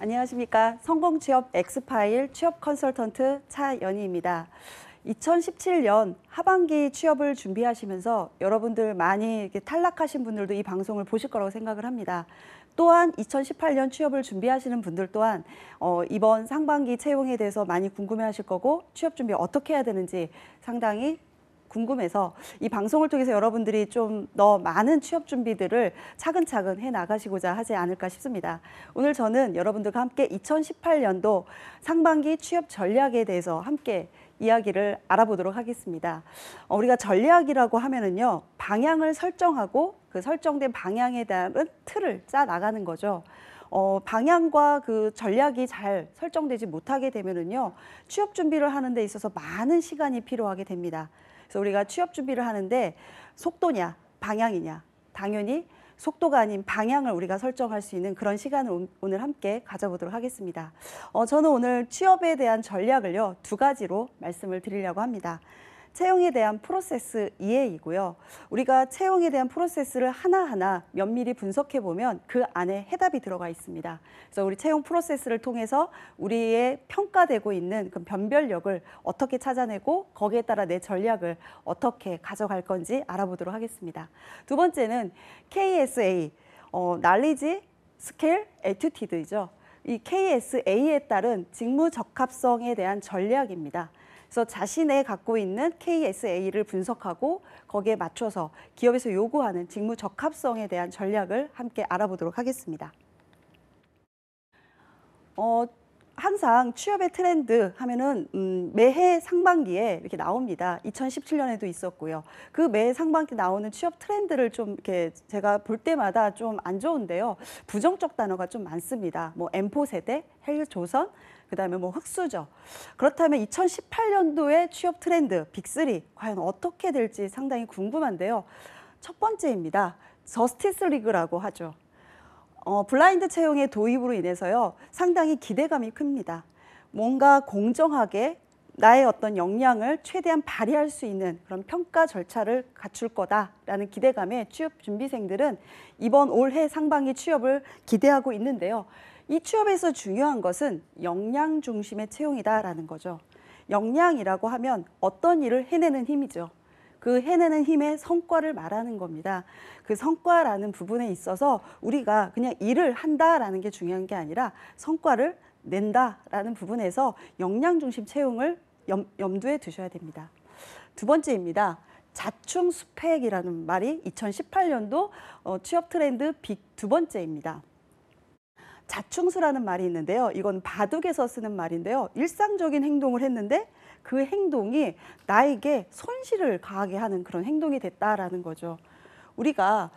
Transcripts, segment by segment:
안녕하십니까. 성공취업 엑스파일 취업 컨설턴트 차연희입니다. 2017년 하반기 취업을 준비하시면서 여러분들 많이 이렇게 탈락하신 분들도 이 방송을 보실 거라고 생각을 합니다. 또한 2018년 취업을 준비하시는 분들 또한 이번 상반기 채용에 대해서 많이 궁금해하실 거고 취업 준비 어떻게 해야 되는지 상당히 궁금해서 이 방송을 통해서 여러분들이 좀 더 많은 취업 준비들을 차근차근 해 나가시고자 하지 않을까 싶습니다. 오늘 저는 여러분들과 함께 2018년도 상반기 취업 전략에 대해서 함께 이야기를 알아보도록 하겠습니다. 우리가 전략이라고 하면은요, 방향을 설정하고 그 설정된 방향에 대한 틀을 짜 나가는 거죠. 방향과 그 전략이 잘 설정되지 못하게 되면은요, 취업 준비를 하는 데 있어서 많은 시간이 필요하게 됩니다. 그래서 우리가 취업 준비를 하는데 속도냐, 방향이냐, 당연히 속도가 아닌 방향을 우리가 설정할 수 있는 그런 시간을 오늘 함께 가져보도록 하겠습니다. 저는 오늘 취업에 대한 전략을요, 두 가지로 말씀을 드리려고 합니다. 채용에 대한 프로세스 이해이고요. 우리가 채용에 대한 프로세스를 하나하나 면밀히 분석해 보면 그 안에 해답이 들어가 있습니다. 그래서 우리 채용 프로세스를 통해서 우리의 평가되고 있는 그 변별력을 어떻게 찾아내고 거기에 따라 내 전략을 어떻게 가져갈 건지 알아보도록 하겠습니다. 두 번째는 KSA, Knowledge, Skill, Attitude이죠. 이 KSA에 따른 직무 적합성에 대한 전략입니다. 그래서 자신의 갖고 있는 KSA를 분석하고 거기에 맞춰서 기업에서 요구하는 직무 적합성에 대한 전략을 함께 알아보도록 하겠습니다. 항상 취업의 트렌드 하면은 매해 상반기에 이렇게 나옵니다. 2017년에도 있었고요. 그 매해 상반기 나오는 취업 트렌드를 좀 이렇게 제가 볼 때마다 좀 안 좋은데요. 부정적 단어가 좀 많습니다. 뭐 M4 세대, 헬조선, 그다음에 뭐 흑수저. 그렇다면 2018년도의 취업 트렌드 빅3 과연 어떻게 될지 상당히 궁금한데요. 첫 번째입니다. 저스티스 리그라고 하죠. 블라인드 채용의 도입으로 인해서요, 상당히 기대감이 큽니다. 뭔가 공정하게 나의 어떤 역량을 최대한 발휘할 수 있는 그런 평가 절차를 갖출 거다라는 기대감에 취업 준비생들은 이번 올해 상반기 취업을 기대하고 있는데요. 이 취업에서 중요한 것은 역량 중심의 채용이다라는 거죠. 역량이라고 하면 어떤 일을 해내는 힘이죠. 그 해내는 힘의 성과를 말하는 겁니다. 그 성과라는 부분에 있어서 우리가 그냥 일을 한다라는 게 중요한 게 아니라 성과를 낸다라는 부분에서 역량 중심 채용을 염두에 두셔야 됩니다. 두 번째입니다. 자충 스펙이라는 말이 2018년도 취업 트렌드 빅 두 번째입니다. 자충수라는 말이 있는데요. 이건 바둑에서 쓰는 말인데요. 일상적인 행동을 했는데 그 행동이 나에게 손실을 가하게 하는 그런 행동이 됐다라는 거죠. 우리가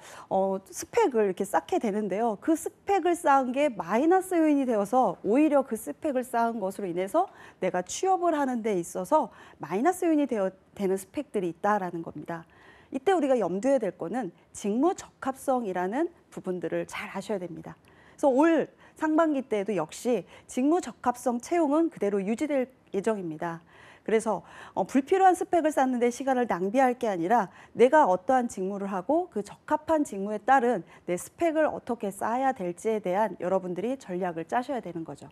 스펙을 이렇게 쌓게 되는데요. 그 스펙을 쌓은 게 마이너스 요인이 되어서 오히려 그 스펙을 쌓은 것으로 인해서 내가 취업을 하는 데 있어서 마이너스 요인이 되는 스펙들이 있다라는 겁니다. 이때 우리가 염두에 될 거는 직무 적합성이라는 부분들을 잘 아셔야 됩니다. 그래서 올 상반기 때에도 역시 직무 적합성 채용은 그대로 유지될 예정입니다. 그래서 불필요한 스펙을 쌓는 데 시간을 낭비할 게 아니라 내가 어떠한 직무를 하고 그 적합한 직무에 따른 내 스펙을 어떻게 쌓아야 될지에 대한 여러분들이 전략을 짜셔야 되는 거죠.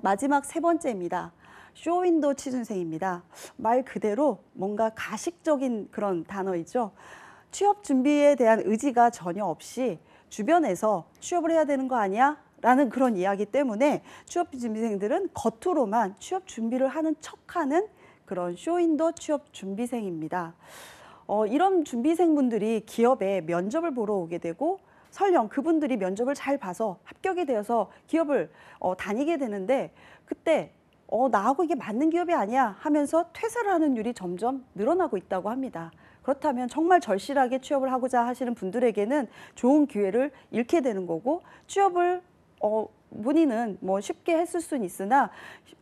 마지막 세 번째입니다. 쇼윈도 취준생입니다. 말 그대로 뭔가 가식적인 그런 단어이죠. 취업 준비에 대한 의지가 전혀 없이 주변에서 취업을 해야 되는 거 아니야? 라는 그런 이야기 때문에 취업 준비생들은 겉으로만 취업 준비를 하는 척하는 그런 쇼윈도 취업 준비생입니다. 이런 준비생분들이 기업에 면접을 보러 오게 되고 설령 그분들이 면접을 잘 봐서 합격이 되어서 기업을 다니게 되는데 그때 나하고 이게 맞는 기업이 아니야 하면서 퇴사를 하는 율이 점점 늘어나고 있다고 합니다. 그렇다면 정말 절실하게 취업을 하고자 하시는 분들에게는 좋은 기회를 잃게 되는 거고 취업을 문의는 뭐 쉽게 했을 수는 있으나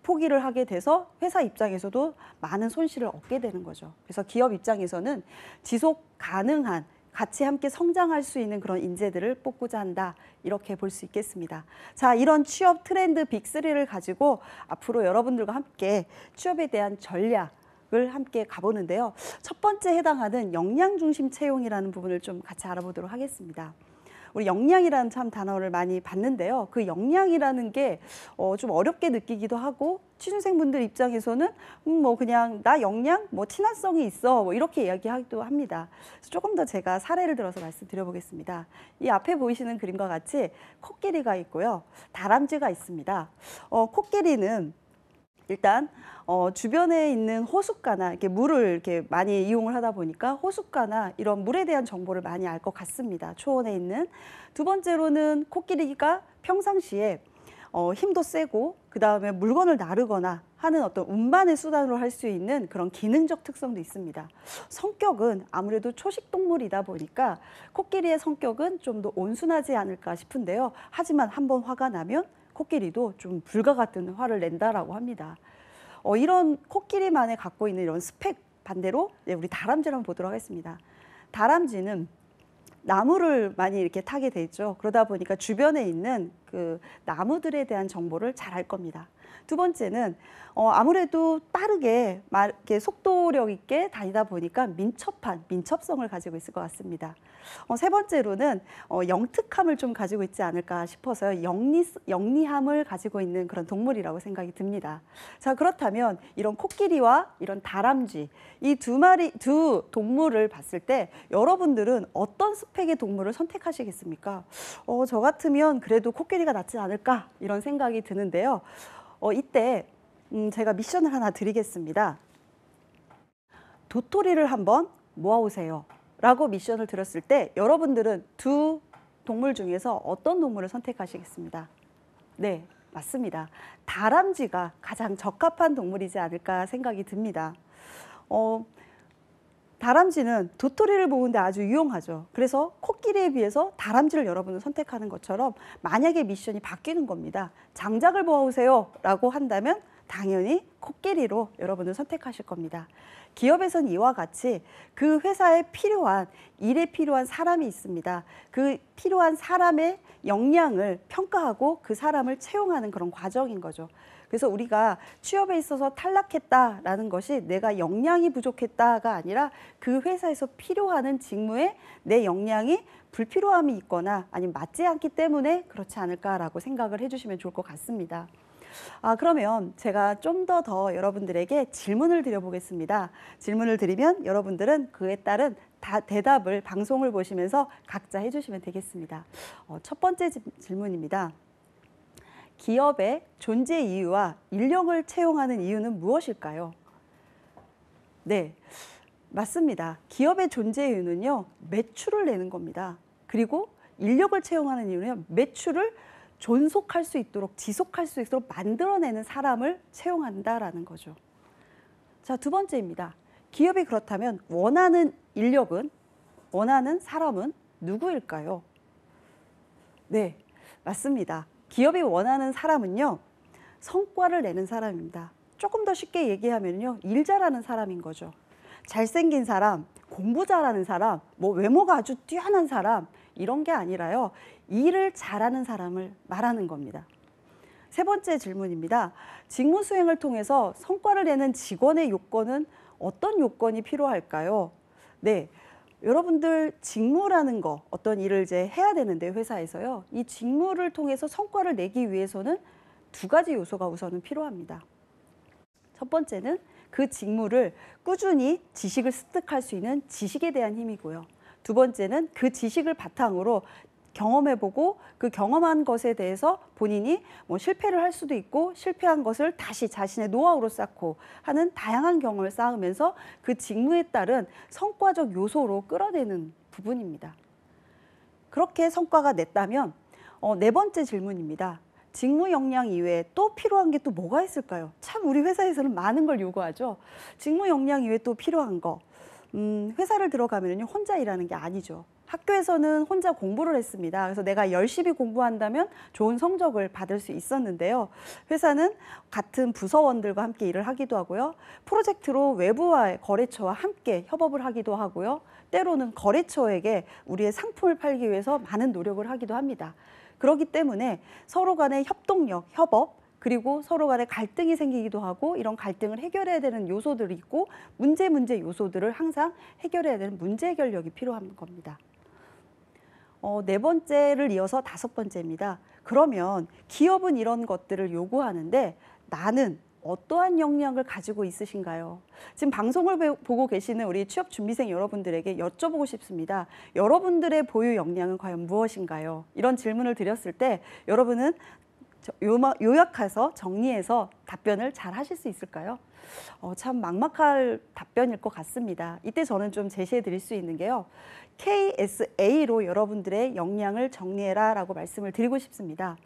포기를 하게 돼서 회사 입장에서도 많은 손실을 얻게 되는 거죠. 그래서 기업 입장에서는 지속 가능한 같이 함께 성장할 수 있는 그런 인재들을 뽑고자 한다. 이렇게 볼 수 있겠습니다. 자, 이런 취업 트렌드 빅3를 가지고 앞으로 여러분들과 함께 취업에 대한 전략을 함께 가보는데요. 첫 번째 해당하는 역량 중심 채용이라는 부분을 좀 같이 알아보도록 하겠습니다. 우리 역량이라는 참 단어를 많이 봤는데요. 그 역량이라는 게 좀 어렵게 느끼기도 하고 취준생분들 입장에서는 뭐 그냥 나 역량, 뭐 친화성이 있어, 뭐 이렇게 이야기하기도 합니다. 그래서 조금 더 제가 사례를 들어서 말씀드려보겠습니다. 이 앞에 보이시는 그림과 같이 코끼리가 있고요, 다람쥐가 있습니다. 코끼리는 일단 주변에 있는 호숫가나 이렇게 물을 이렇게 많이 이용을 하다 보니까 호숫가나 이런 물에 대한 정보를 많이 알 것 같습니다. 초원에 있는. 두 번째로는 코끼리가 평상시에 힘도 세고 그다음에 물건을 나르거나 하는 어떤 운반의 수단으로 할 수 있는 그런 기능적 특성도 있습니다. 성격은 아무래도 초식 동물이다 보니까 코끼리의 성격은 좀 더 온순하지 않을까 싶은데요. 하지만 한번 화가 나면 코끼리도 좀 불과 같은 화를 낸다라고 합니다. 이런 코끼리만에 갖고 있는 이런 스펙 반대로 우리 다람쥐를 한번 보도록 하겠습니다. 다람쥐는 나무를 많이 이렇게 타게 되죠. 그러다 보니까 주변에 있는 그 나무들에 대한 정보를 잘 알 겁니다. 두 번째는 아무래도 빠르게 이렇게 속도력 있게 다니다 보니까 민첩성을 가지고 있을 것 같습니다. 세 번째로는 영특함을 좀 가지고 있지 않을까 싶어서요. 영리함을 가지고 있는 그런 동물이라고 생각이 듭니다. 자, 그렇다면 이런 코끼리와 이런 다람쥐, 이 두 동물을 봤을 때 여러분들은 어떤 스펙의 동물을 선택하시겠습니까? 저 같으면 그래도 코끼리가 낫지 않을까 이런 생각이 드는데요. 이때 제가 미션을 하나 드리겠습니다. 도토리를 한번 모아오세요 라고 미션을 드렸을 때 여러분들은 두 동물 중에서 어떤 동물을 선택하시겠습니다? 네, 맞습니다. 다람쥐가 가장 적합한 동물이지 않을까 생각이 듭니다. 다람쥐는 도토리를 모으는데 아주 유용하죠. 그래서 코끼리에 비해서 다람쥐를 여러분은 선택하는 것처럼 만약에 미션이 바뀌는 겁니다. 장작을 모아오세요 라고 한다면 당연히 코끼리로 여러분은 선택하실 겁니다. 기업에선 이와 같이 그 회사에 필요한, 일에 필요한 사람이 있습니다. 그 필요한 사람의 역량을 평가하고 그 사람을 채용하는 그런 과정인 거죠. 그래서 우리가 취업에 있어서 탈락했다라는 것이 내가 역량이 부족했다가 아니라 그 회사에서 필요하는 직무에 내 역량이 불필요함이 있거나 아니면 맞지 않기 때문에 그렇지 않을까라고 생각을 해주시면 좋을 것 같습니다. 그러면 제가 좀 더 여러분들에게 질문을 드려보겠습니다. 질문을 드리면 여러분들은 그에 따른 대답을 방송을 보시면서 각자 해주시면 되겠습니다. 첫 번째 질문입니다. 기업의 존재 이유와 인력을 채용하는 이유는 무엇일까요? 네, 맞습니다. 기업의 존재 이유는요, 매출을 내는 겁니다. 그리고 인력을 채용하는 이유는 매출을 존속할 수 있도록, 지속할 수 있도록 만들어내는 사람을 채용한다라는 거죠. 자, 두 번째입니다. 기업이 그렇다면 원하는 사람은 누구일까요? 네, 맞습니다. 기업이 원하는 사람은요, 성과를 내는 사람입니다. 조금 더 쉽게 얘기하면요, 일 잘하는 사람인 거죠. 잘생긴 사람, 공부 잘하는 사람, 뭐 외모가 아주 뛰어난 사람, 이런 게 아니라요, 일을 잘하는 사람을 말하는 겁니다. 세 번째 질문입니다. 직무 수행을 통해서 성과를 내는 직원의 요건은 어떤 요건이 필요할까요? 네. 여러분들 직무라는 거, 어떤 일을 이제 해야 되는데 회사에서요. 이 직무를 통해서 성과를 내기 위해서는 두 가지 요소가 우선은 필요합니다. 첫 번째는 그 직무를 꾸준히 지식을 습득할 수 있는 지식에 대한 힘이고요. 두 번째는 그 지식을 바탕으로 경험해보고 그 경험한 것에 대해서 본인이 뭐 실패를 할 수도 있고 실패한 것을 다시 자신의 노하우로 쌓고 하는 다양한 경험을 쌓으면서 그 직무에 따른 성과적 요소로 끌어내는 부분입니다. 그렇게 성과가 냈다면 네 번째 질문입니다. 직무 역량 이외에 또 필요한 게 또 뭐가 있을까요? 참 우리 회사에서는 많은 걸 요구하죠. 직무 역량 이외에 또 필요한 거. 회사를 들어가면요, 혼자 일하는 게 아니죠. 학교에서는 혼자 공부를 했습니다. 그래서 내가 열심히 공부한다면 좋은 성적을 받을 수 있었는데요. 회사는 같은 부서원들과 함께 일을 하기도 하고요. 프로젝트로 외부와의 거래처와 함께 협업을 하기도 하고요. 때로는 거래처에게 우리의 상품을 팔기 위해서 많은 노력을 하기도 합니다. 그렇기 때문에 서로 간의 협동력, 협업, 그리고 서로 간에 갈등이 생기기도 하고 이런 갈등을 해결해야 되는 요소들이 있고 문제 요소들을 항상 해결해야 되는 문제 해결력이 필요한 겁니다. 네 번째를 이어서 다섯 번째입니다. 그러면 기업은 이런 것들을 요구하는데 나는 어떠한 역량을 가지고 있으신가요? 지금 방송을 보고 계시는 우리 취업준비생 여러분들에게 여쭤보고 싶습니다. 여러분들의 보유 역량은 과연 무엇인가요? 이런 질문을 드렸을 때 여러분은 요약해서 정리해서 답변을 잘 하실 수 있을까요? 참 막막할 답변일 것 같습니다. 이때 저는 좀 제시해 드릴 수 있는 게요. KSA로 여러분들의 역량을 정리해라 라고 말씀을 드리고 싶습니다.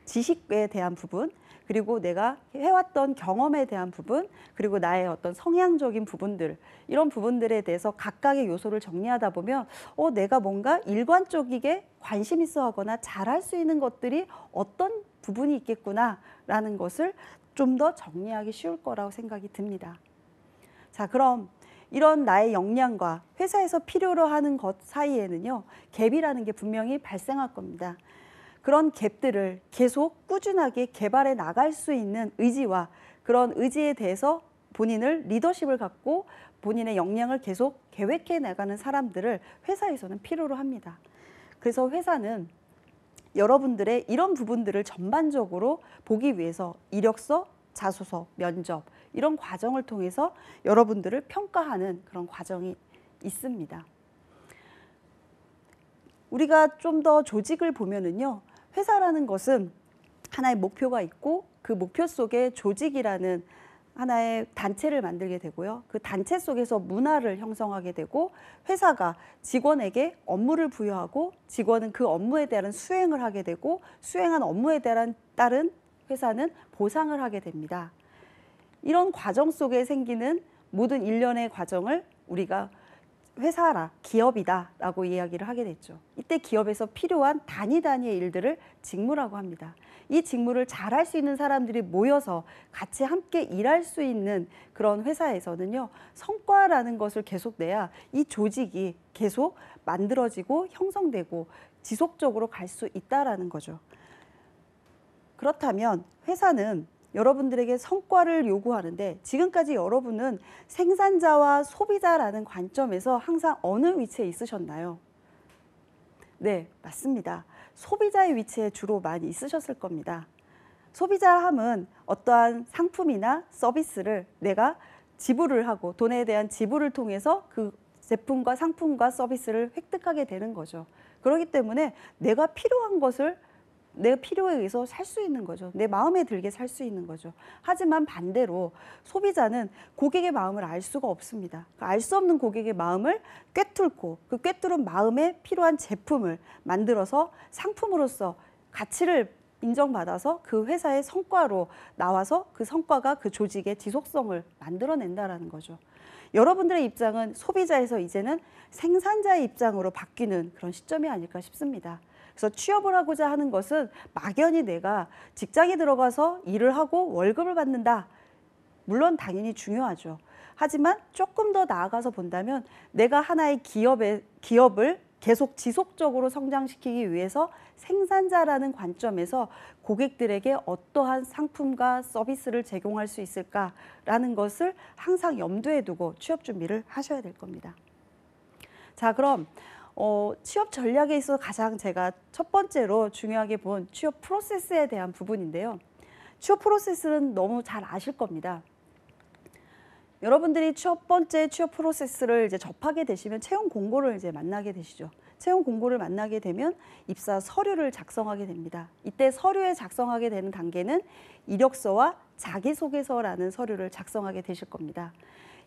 지식에 대한 부분, 그리고 내가 해왔던 경험에 대한 부분, 그리고 나의 어떤 성향적인 부분들, 이런 부분들에 대해서 각각의 요소를 정리하다 보면 내가 뭔가 일관적이게 관심 있어 하거나 잘할 수 있는 것들이 어떤 부분이 있겠구나라는 것을 좀 더 정리하기 쉬울 거라고 생각이 듭니다. 자, 그럼 이런 나의 역량과 회사에서 필요로 하는 것 사이에는요, 갭이라는 게 분명히 발생할 겁니다. 그런 갭들을 계속 꾸준하게 개발해 나갈 수 있는 의지와 그런 의지에 대해서 본인을 리더십을 갖고 본인의 역량을 계속 계획해 나가는 사람들을 회사에서는 필요로 합니다. 그래서 회사는 여러분들의 이런 부분들을 전반적으로 보기 위해서 이력서, 자소서, 면접 이런 과정을 통해서 여러분들을 평가하는 그런 과정이 있습니다. 우리가 좀 더 조직을 보면은요, 회사라는 것은 하나의 목표가 있고 그 목표 속에 조직이라는 하나의 단체를 만들게 되고요. 그 단체 속에서 문화를 형성하게 되고 회사가 직원에게 업무를 부여하고 직원은 그 업무에 대한 수행을 하게 되고 수행한 업무에 따른 회사는 보상을 하게 됩니다. 이런 과정 속에 생기는 모든 일련의 과정을 우리가 회사라, 기업이다 라고 이야기를 하게 됐죠. 이때 기업에서 필요한 단위의 일들을 직무라고 합니다. 이 직무를 잘할 수 있는 사람들이 모여서 같이 함께 일할 수 있는 그런 회사에서는요, 성과라는 것을 계속 내야 이 조직이 계속 만들어지고 형성되고 지속적으로 갈 수 있다라는 거죠. 그렇다면 회사는 여러분들에게 성과를 요구하는데 지금까지 여러분은 생산자와 소비자라는 관점에서 항상 어느 위치에 있으셨나요? 네, 맞습니다. 소비자의 위치에 주로 많이 있으셨을 겁니다. 소비자 함은 어떠한 상품이나 서비스를 내가 지불을 하고 돈에 대한 지불을 통해서 그 제품과 상품과 서비스를 획득하게 되는 거죠. 그렇기 때문에 내가 필요한 것을 내 필요에 의해서 살 수 있는 거죠. 내 마음에 들게 살 수 있는 거죠. 하지만 반대로 소비자는 고객의 마음을 알 수가 없습니다. 알 수 없는 고객의 마음을 꿰뚫고 그 꿰뚫은 마음에 필요한 제품을 만들어서 상품으로서 가치를 인정받아서 그 회사의 성과로 나와서 그 성과가 그 조직의 지속성을 만들어낸다라는 거죠. 여러분들의 입장은 소비자에서 이제는 생산자의 입장으로 바뀌는 그런 시점이 아닐까 싶습니다. 그래서 취업을 하고자 하는 것은 막연히 내가 직장에 들어가서 일을 하고 월급을 받는다. 물론 당연히 중요하죠. 하지만 조금 더 나아가서 본다면 내가 하나의 기업을 계속 지속적으로 성장시키기 위해서 생산자라는 관점에서 고객들에게 어떠한 상품과 서비스를 제공할 수 있을까라는 것을 항상 염두에 두고 취업 준비를 하셔야 될 겁니다. 자, 그럼 취업 전략에 있어서 가장 제가 첫 번째로 중요하게 본 취업 프로세스에 대한 부분인데요. 취업 프로세스는 너무 잘 아실 겁니다. 여러분들이 첫 번째 취업 프로세스를 이제 접하게 되시면 채용 공고를 이제 만나게 되시죠. 채용 공고를 만나게 되면 입사 서류를 작성하게 됩니다. 이때 서류에 작성하게 되는 단계는 이력서와 자기소개서라는 서류를 작성하게 되실 겁니다.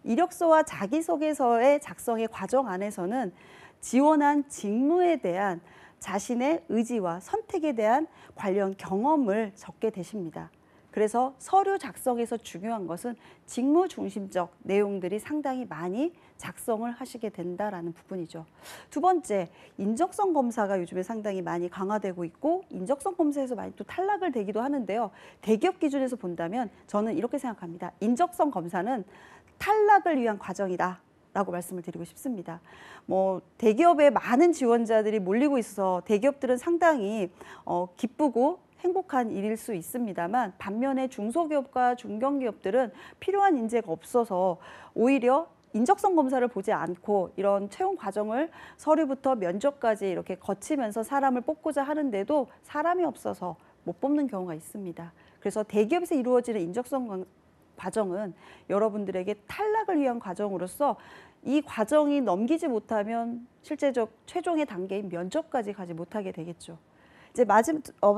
이력서와 자기소개서의 작성의 과정 안에서는 지원한 직무에 대한 자신의 의지와 선택에 대한 관련 경험을 적게 되십니다. 그래서 서류 작성에서 중요한 것은 직무 중심적 내용들이 상당히 많이 작성을 하시게 된다라는 부분이죠. 두 번째, 인적성 검사가 요즘에 상당히 많이 강화되고 있고 인적성 검사에서 많이 또 탈락을 되기도 하는데요. 대기업 기준에서 본다면 저는 이렇게 생각합니다. 인적성 검사는 탈락을 위한 과정이다. 라고 말씀을 드리고 싶습니다. 대기업에 많은 지원자들이 몰리고 있어서 대기업들은 상당히 기쁘고 행복한 일일 수 있습니다만 반면에 중소기업과 중견기업들은 필요한 인재가 없어서 오히려 인적성 검사를 보지 않고 이런 채용 과정을 서류부터 면접까지 이렇게 거치면서 사람을 뽑고자 하는데도 사람이 없어서 못 뽑는 경우가 있습니다. 그래서 대기업에서 이루어지는 인적성 과정은 여러분들에게 탈락을 위한 과정으로서 이 과정이 넘기지 못하면 실제적 최종의 단계인 면접까지 가지 못하게 되겠죠. 이제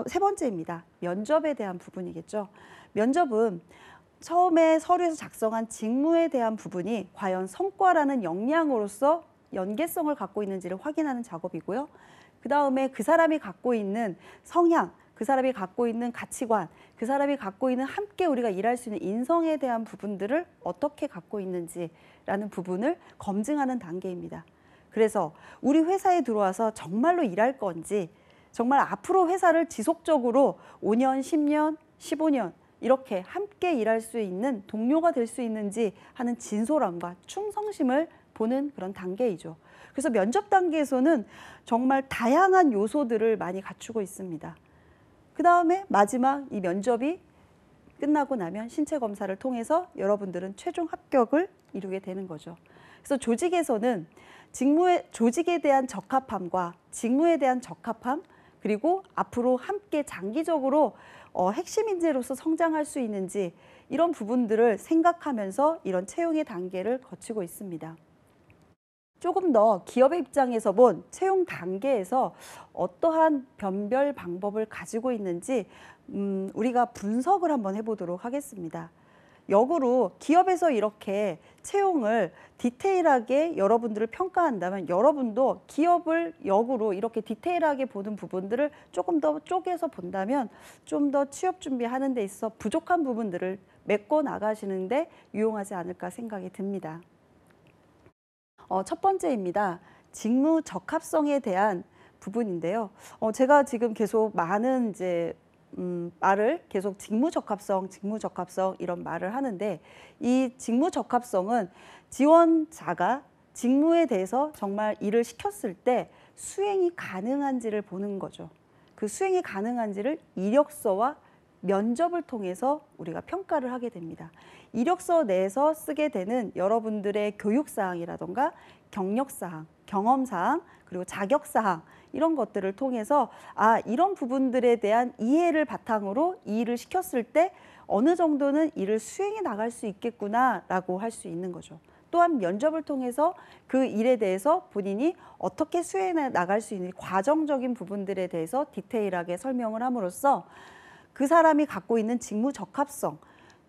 세 번째입니다. 면접에 대한 부분이겠죠. 면접은 처음에 서류에서 작성한 직무에 대한 부분이 과연 성과라는 역량으로서 연계성을 갖고 있는지를 확인하는 작업이고요. 그 다음에 그 사람이 갖고 있는 성향, 그 사람이 갖고 있는 가치관, 그 사람이 갖고 있는 함께 우리가 일할 수 있는 인성에 대한 부분들을 어떻게 갖고 있는지라는 부분을 검증하는 단계입니다. 그래서 우리 회사에 들어와서 정말로 일할 건지, 정말 앞으로 회사를 지속적으로 5년, 10년, 15년 이렇게 함께 일할 수 있는 동료가 될 수 있는지 하는 진솔함과 충성심을 보는 그런 단계이죠. 그래서 면접 단계에서는 정말 다양한 요소들을 많이 갖추고 있습니다. 그 다음에 마지막 이 면접이 끝나고 나면 신체 검사를 통해서 여러분들은 최종 합격을 이루게 되는 거죠. 그래서 조직에서는 조직에 대한 적합함과 직무에 대한 적합함, 그리고 앞으로 함께 장기적으로 핵심 인재로서 성장할 수 있는지 이런 부분들을 생각하면서 이런 채용의 단계를 거치고 있습니다. 조금 더 기업의 입장에서 본 채용 단계에서 어떠한 변별 방법을 가지고 있는지 우리가 분석을 한번 해보도록 하겠습니다. 역으로 기업에서 이렇게 채용을 디테일하게 여러분들을 평가한다면 여러분도 기업을 역으로 이렇게 디테일하게 보는 부분들을 조금 더 쪼개서 본다면 좀 더 취업 준비하는 데 있어 부족한 부분들을 메꿔 나가시는데 유용하지 않을까 생각이 듭니다. 첫 번째입니다. 직무 적합성에 대한 부분인데요. 제가 지금 계속 많은 말을 계속 직무 적합성 이런 말을 하는데 이 직무 적합성은 지원자가 직무에 대해서 정말 일을 시켰을 때 수행이 가능한지를 보는 거죠. 그 수행이 가능한지를 이력서와 면접을 통해서 우리가 평가를 하게 됩니다. 이력서 내에서 쓰게 되는 여러분들의 교육사항이라던가 경력사항, 경험사항, 그리고 자격사항 이런 것들을 통해서 이런 부분들에 대한 이해를 바탕으로 이 일을 시켰을 때 어느 정도는 일을 수행해 나갈 수 있겠구나라고 할 수 있는 거죠. 또한 면접을 통해서 그 일에 대해서 본인이 어떻게 수행해 나갈 수 있는 과정적인 부분들에 대해서 디테일하게 설명을 함으로써 그 사람이 갖고 있는 직무 적합성,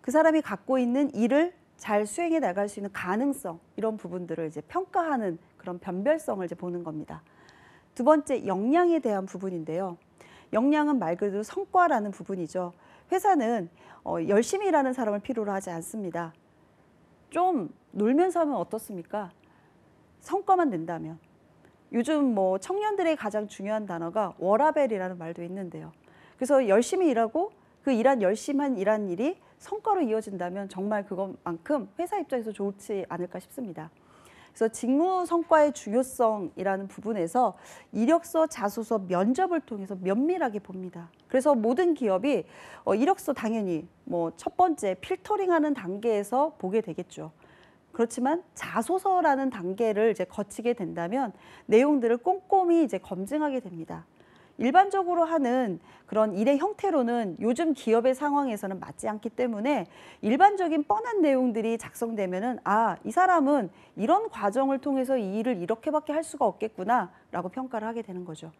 그 사람이 갖고 있는 일을 잘 수행해 나갈 수 있는 가능성 이런 부분들을 이제 평가하는 그런 변별성을 이제 보는 겁니다. 두 번째, 역량에 대한 부분인데요. 역량은 말 그대로 성과라는 부분이죠. 회사는 열심히 일하는 사람을 필요로 하지 않습니다. 좀 놀면서 하면 어떻습니까? 성과만 낸다면. 요즘 청년들의 가장 중요한 단어가 워라밸이라는 말도 있는데요. 그래서 열심히 일하고 그 열심히 일한 일이 성과로 이어진다면 정말 그것만큼 회사 입장에서 좋지 않을까 싶습니다. 그래서 직무 성과의 중요성이라는 부분에서 이력서, 자소서, 면접을 통해서 면밀하게 봅니다. 그래서 모든 기업이 이력서 당연히 첫 번째 필터링하는 단계에서 보게 되겠죠. 그렇지만 자소서라는 단계를 이제 거치게 된다면 내용들을 꼼꼼히 이제 검증하게 됩니다. 일반적으로 하는 그런 일의 형태로는 요즘 기업의 상황에서는 맞지 않기 때문에 일반적인 뻔한 내용들이 작성되면은 이 사람은 이런 과정을 통해서 이 일을 이렇게밖에 할 수가 없겠구나라고 평가를 하게 되는 거죠.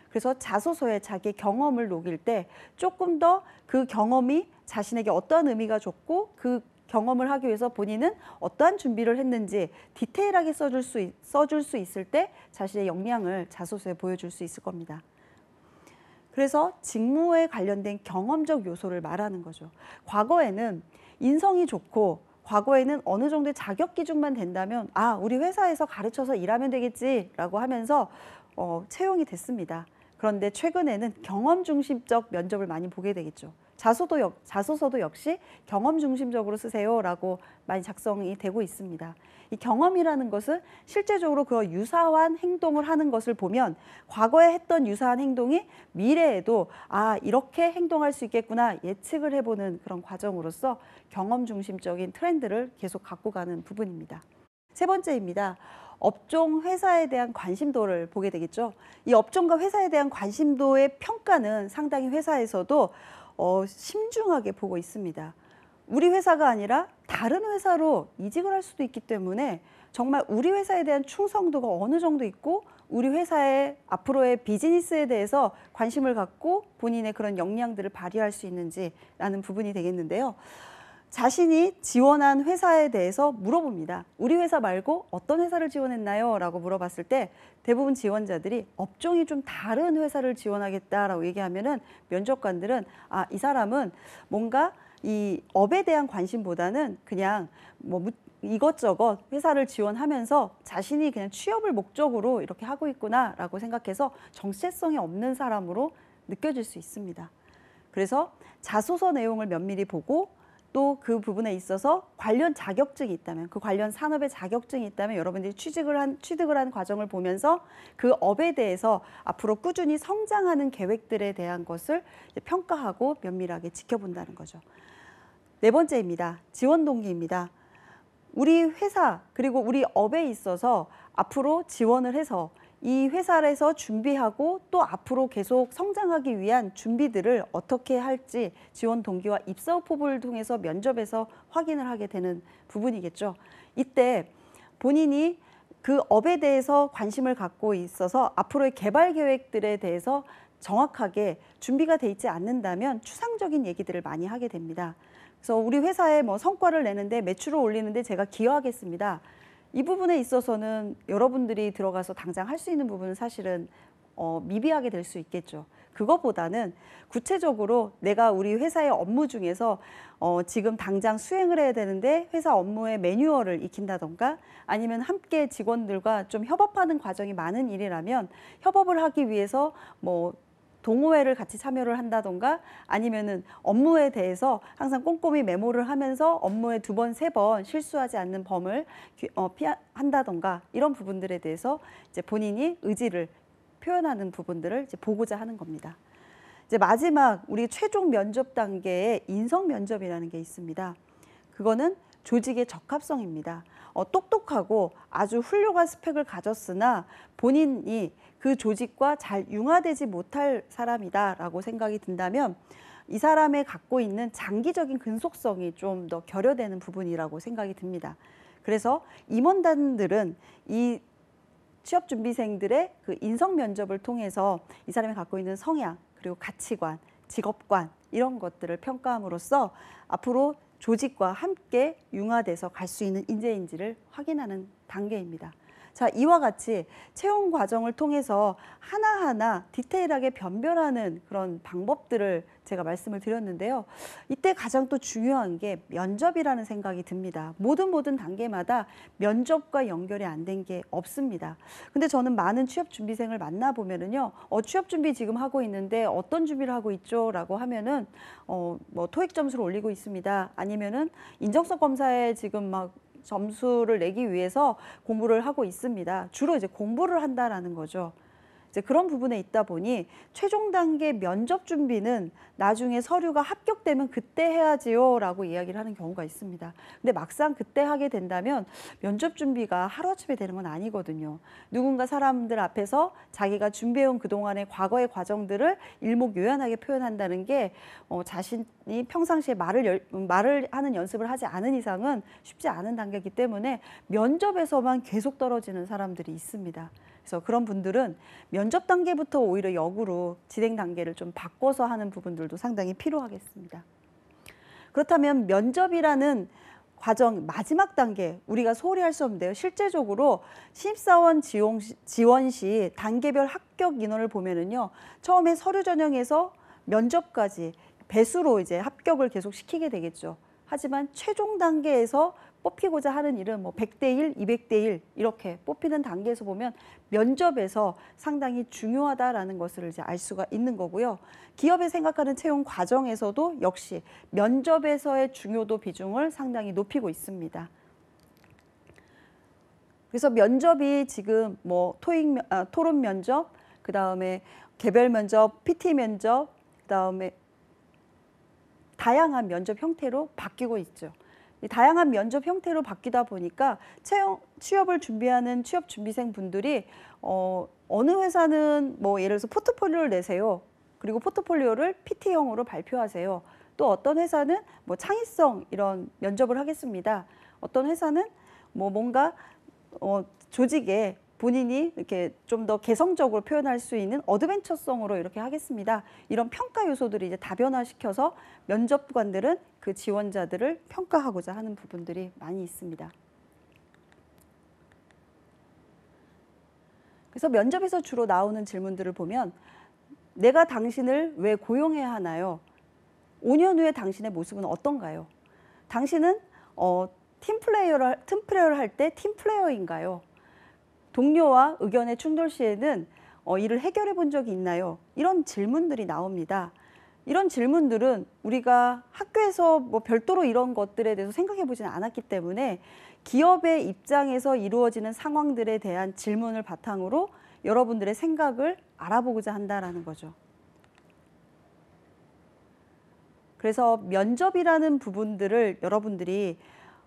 그래서 자소서에 자기의 경험을 녹일 때 조금 더 그 경험이 자신에게 어떠한 의미가 줬고 그 경험을 하기 위해서 본인은 어떠한 준비를 했는지 디테일하게 써줄 수 있을 때 자신의 역량을 자소서에 보여줄 수 있을 겁니다. 그래서 직무에 관련된 경험적 요소를 말하는 거죠. 과거에는 인성이 좋고 과거에는 어느 정도의 자격 기준만 된다면 우리 회사에서 가르쳐서 일하면 되겠지라고 하면서 채용이 됐습니다. 그런데 최근에는 경험 중심적 면접을 많이 보게 되겠죠. 자소서도 역시 경험 중심적으로 쓰세요라고 많이 작성이 되고 있습니다. 이 경험이라는 것은 실제적으로 그 유사한 행동을 하는 것을 보면 과거에 했던 유사한 행동이 미래에도 이렇게 행동할 수 있겠구나 예측을 해보는 그런 과정으로서 경험 중심적인 트렌드를 계속 갖고 가는 부분입니다. 세 번째입니다. 업종, 회사에 대한 관심도를 보게 되겠죠. 이 업종과 회사에 대한 관심도의 평가는 상당히 회사에서도 심중하게 보고 있습니다. 우리 회사가 아니라 다른 회사로 이직을 할 수도 있기 때문에 정말 우리 회사에 대한 충성도가 어느 정도 있고 우리 회사의 앞으로의 비즈니스에 대해서 관심을 갖고 본인의 그런 역량들을 발휘할 수 있는지라는 부분이 되겠는데요. 자신이 지원한 회사에 대해서 물어봅니다. 우리 회사 말고 어떤 회사를 지원했나요? 라고 물어봤을 때 대부분 지원자들이 업종이 좀 다른 회사를 지원하겠다라고 얘기하면은 면접관들은 이 사람은 뭔가 이 업에 대한 관심보다는 그냥 뭐 이것저것 회사를 지원하면서 자신이 그냥 취업을 목적으로 이렇게 하고 있구나라고 생각해서 정체성이 없는 사람으로 느껴질 수 있습니다. 그래서 자소서 내용을 면밀히 보고 또 그 부분에 있어서 관련 자격증이 있다면, 그 관련 산업의 자격증이 있다면 여러분들이 취득을 한 과정을 보면서 그 업에 대해서 앞으로 꾸준히 성장하는 계획들에 대한 것을 평가하고 면밀하게 지켜본다는 거죠. 네 번째입니다. 지원 동기입니다. 우리 회사 그리고 우리 업에 있어서 앞으로 지원을 해서 이 회사에서 준비하고 또 앞으로 계속 성장하기 위한 준비들을 어떻게 할지 지원 동기와 입사 후보를 통해서 면접에서 확인을 하게 되는 부분이겠죠. 이때 본인이 그 업에 대해서 관심을 갖고 있어서 앞으로의 개발 계획들에 대해서 정확하게 준비가 돼 있지 않는다면 추상적인 얘기들을 많이 하게 됩니다. 그래서 우리 회사에 뭐 성과를 내는데 매출을 올리는데 제가 기여하겠습니다. 이 부분에 있어서는 여러분들이 들어가서 당장 할 수 있는 부분은 사실은 미비하게 될 수 있겠죠. 그것보다는 구체적으로 내가 우리 회사의 업무 중에서 지금 당장 수행을 해야 되는데 회사 업무의 매뉴얼을 익힌다던가 아니면 함께 직원들과 좀 협업하는 과정이 많은 일이라면 협업을 하기 위해서 뭐 동호회를 같이 참여를 한다던가 아니면은 업무에 대해서 항상 꼼꼼히 메모를 하면서 업무에 2번, 3번 실수하지 않는 범을 한다던가 이런 부분들에 대해서 이제 본인이 의지를 표현하는 부분들을 이제 보고자 하는 겁니다. 이제 마지막 우리 최종 면접 단계에 인성 면접이라는 게 있습니다. 그거는 조직의 적합성입니다. 똑똑하고 아주 훌륭한 스펙을 가졌으나 본인이 그 조직과 잘 융화되지 못할 사람이다라고 생각이 든다면 이 사람의 갖고 있는 장기적인 근속성이 좀 더 결여되는 부분이라고 생각이 듭니다. 그래서 임원단들은 이 취업준비생들의 그 인성 면접을 통해서 이 사람이 갖고 있는 성향, 그리고 가치관, 직업관 이런 것들을 평가함으로써 앞으로 조직과 함께 융화돼서 갈 수 있는 인재인지를 확인하는 단계입니다. 자, 이와 같이 채용 과정을 통해서 하나하나 디테일하게 변별하는 그런 방법들을 제가 말씀을 드렸는데요. 이때 가장 또 중요한 게 면접이라는 생각이 듭니다. 모든 단계마다 면접과 연결이 안 된 게 없습니다. 근데 저는 많은 취업 준비생을 만나보면은요, 취업 준비 지금 하고 있는데 어떤 준비를 하고 있죠? 라고 하면은, 뭐 토익 점수를 올리고 있습니다. 아니면은 인적성 검사에 지금 막 점수를 내기 위해서 공부를 하고 있습니다. 주로 이제 공부를 한다라는 거죠. 이제 그런 부분에 있다 보니 최종 단계 면접 준비는 나중에 서류가 합격되면 그때 해야지요라고 이야기를 하는 경우가 있습니다. 근데 막상 그때 하게 된다면 면접 준비가 하루아침에 되는 건 아니거든요. 누군가 사람들 앞에서 자기가 준비해온 그동안의 과거의 과정들을 일목요연하게 표현한다는 게 자신이 평상시에 말을 하는 연습을 하지 않은 이상은 쉽지 않은 단계이기 때문에 면접에서만 계속 떨어지는 사람들이 있습니다. 그래서 그런 분들은 면접 단계부터 오히려 역으로 진행 단계를 좀 바꿔서 하는 부분들도 상당히 필요하겠습니다. 그렇다면 면접이라는 과정 마지막 단계 우리가 소홀히 할 수 없는데요. 실제적으로 신입사원 지원 시 단계별 합격 인원을 보면은요. 처음에 서류 전형에서 면접까지 배수로 이제 합격을 계속 시키게 되겠죠. 하지만 최종 단계에서 뽑히고자 하는 일은 뭐 100대 1, 200대 1 이렇게 뽑히는 단계에서 보면 면접에서 상당히 중요하다라는 것을 이제 알 수가 있는 거고요. 기업이 생각하는 채용 과정에서도 역시 면접에서의 중요도 비중을 상당히 높이고 있습니다. 그래서 면접이 지금 뭐 토론 면접, 그다음에 개별 면접, PT 면접, 그다음에 다양한 면접 형태로 바뀌고 있죠. 이 다양한 면접 형태로 바뀌다 보니까 취업을 준비하는 취업 준비생 분들이 어느 회사는 뭐 예를 들어서 포트폴리오를 내세요. 그리고 포트폴리오를 PT형으로 발표하세요. 또 어떤 회사는 뭐 창의성 이런 면접을 하겠습니다. 어떤 회사는 뭐 뭔가 조직에 본인이 이렇게 좀 더 개성적으로 표현할 수 있는 어드벤처성으로 이렇게 하겠습니다. 이런 평가 요소들이 이제 다변화시켜서 면접관들은 그 지원자들을 평가하고자 하는 부분들이 많이 있습니다. 그래서 면접에서 주로 나오는 질문들을 보면 내가 당신을 왜 고용해야 하나요? 5년 후에 당신의 모습은 어떤가요? 당신은 팀플레이어를 할 때 팀플레이어인가요? 동료와 의견의 충돌 시에는 이를 해결해 본 적이 있나요? 이런 질문들이 나옵니다. 이런 질문들은 우리가 학교에서 뭐 별도로 이런 것들에 대해서 생각해 보지는 않았기 때문에 기업의 입장에서 이루어지는 상황들에 대한 질문을 바탕으로 여러분들의 생각을 알아보고자 한다는 거죠. 그래서 면접이라는 부분들을 여러분들이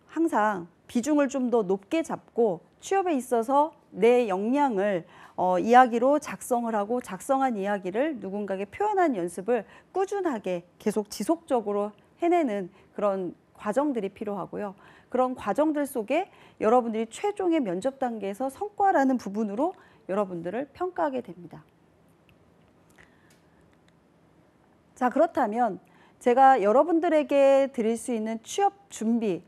항상 비중을 좀 더 높게 잡고 취업에 있어서 내 역량을 이야기로 작성을 하고 작성한 이야기를 누군가에게 표현한 연습을 꾸준하게 계속 지속적으로 해내는 그런 과정들이 필요하고요. 그런 과정들 속에 여러분들이 최종의 면접 단계에서 성과라는 부분으로 여러분들을 평가하게 됩니다. 자, 그렇다면 제가 여러분들에게 드릴 수 있는 취업 준비,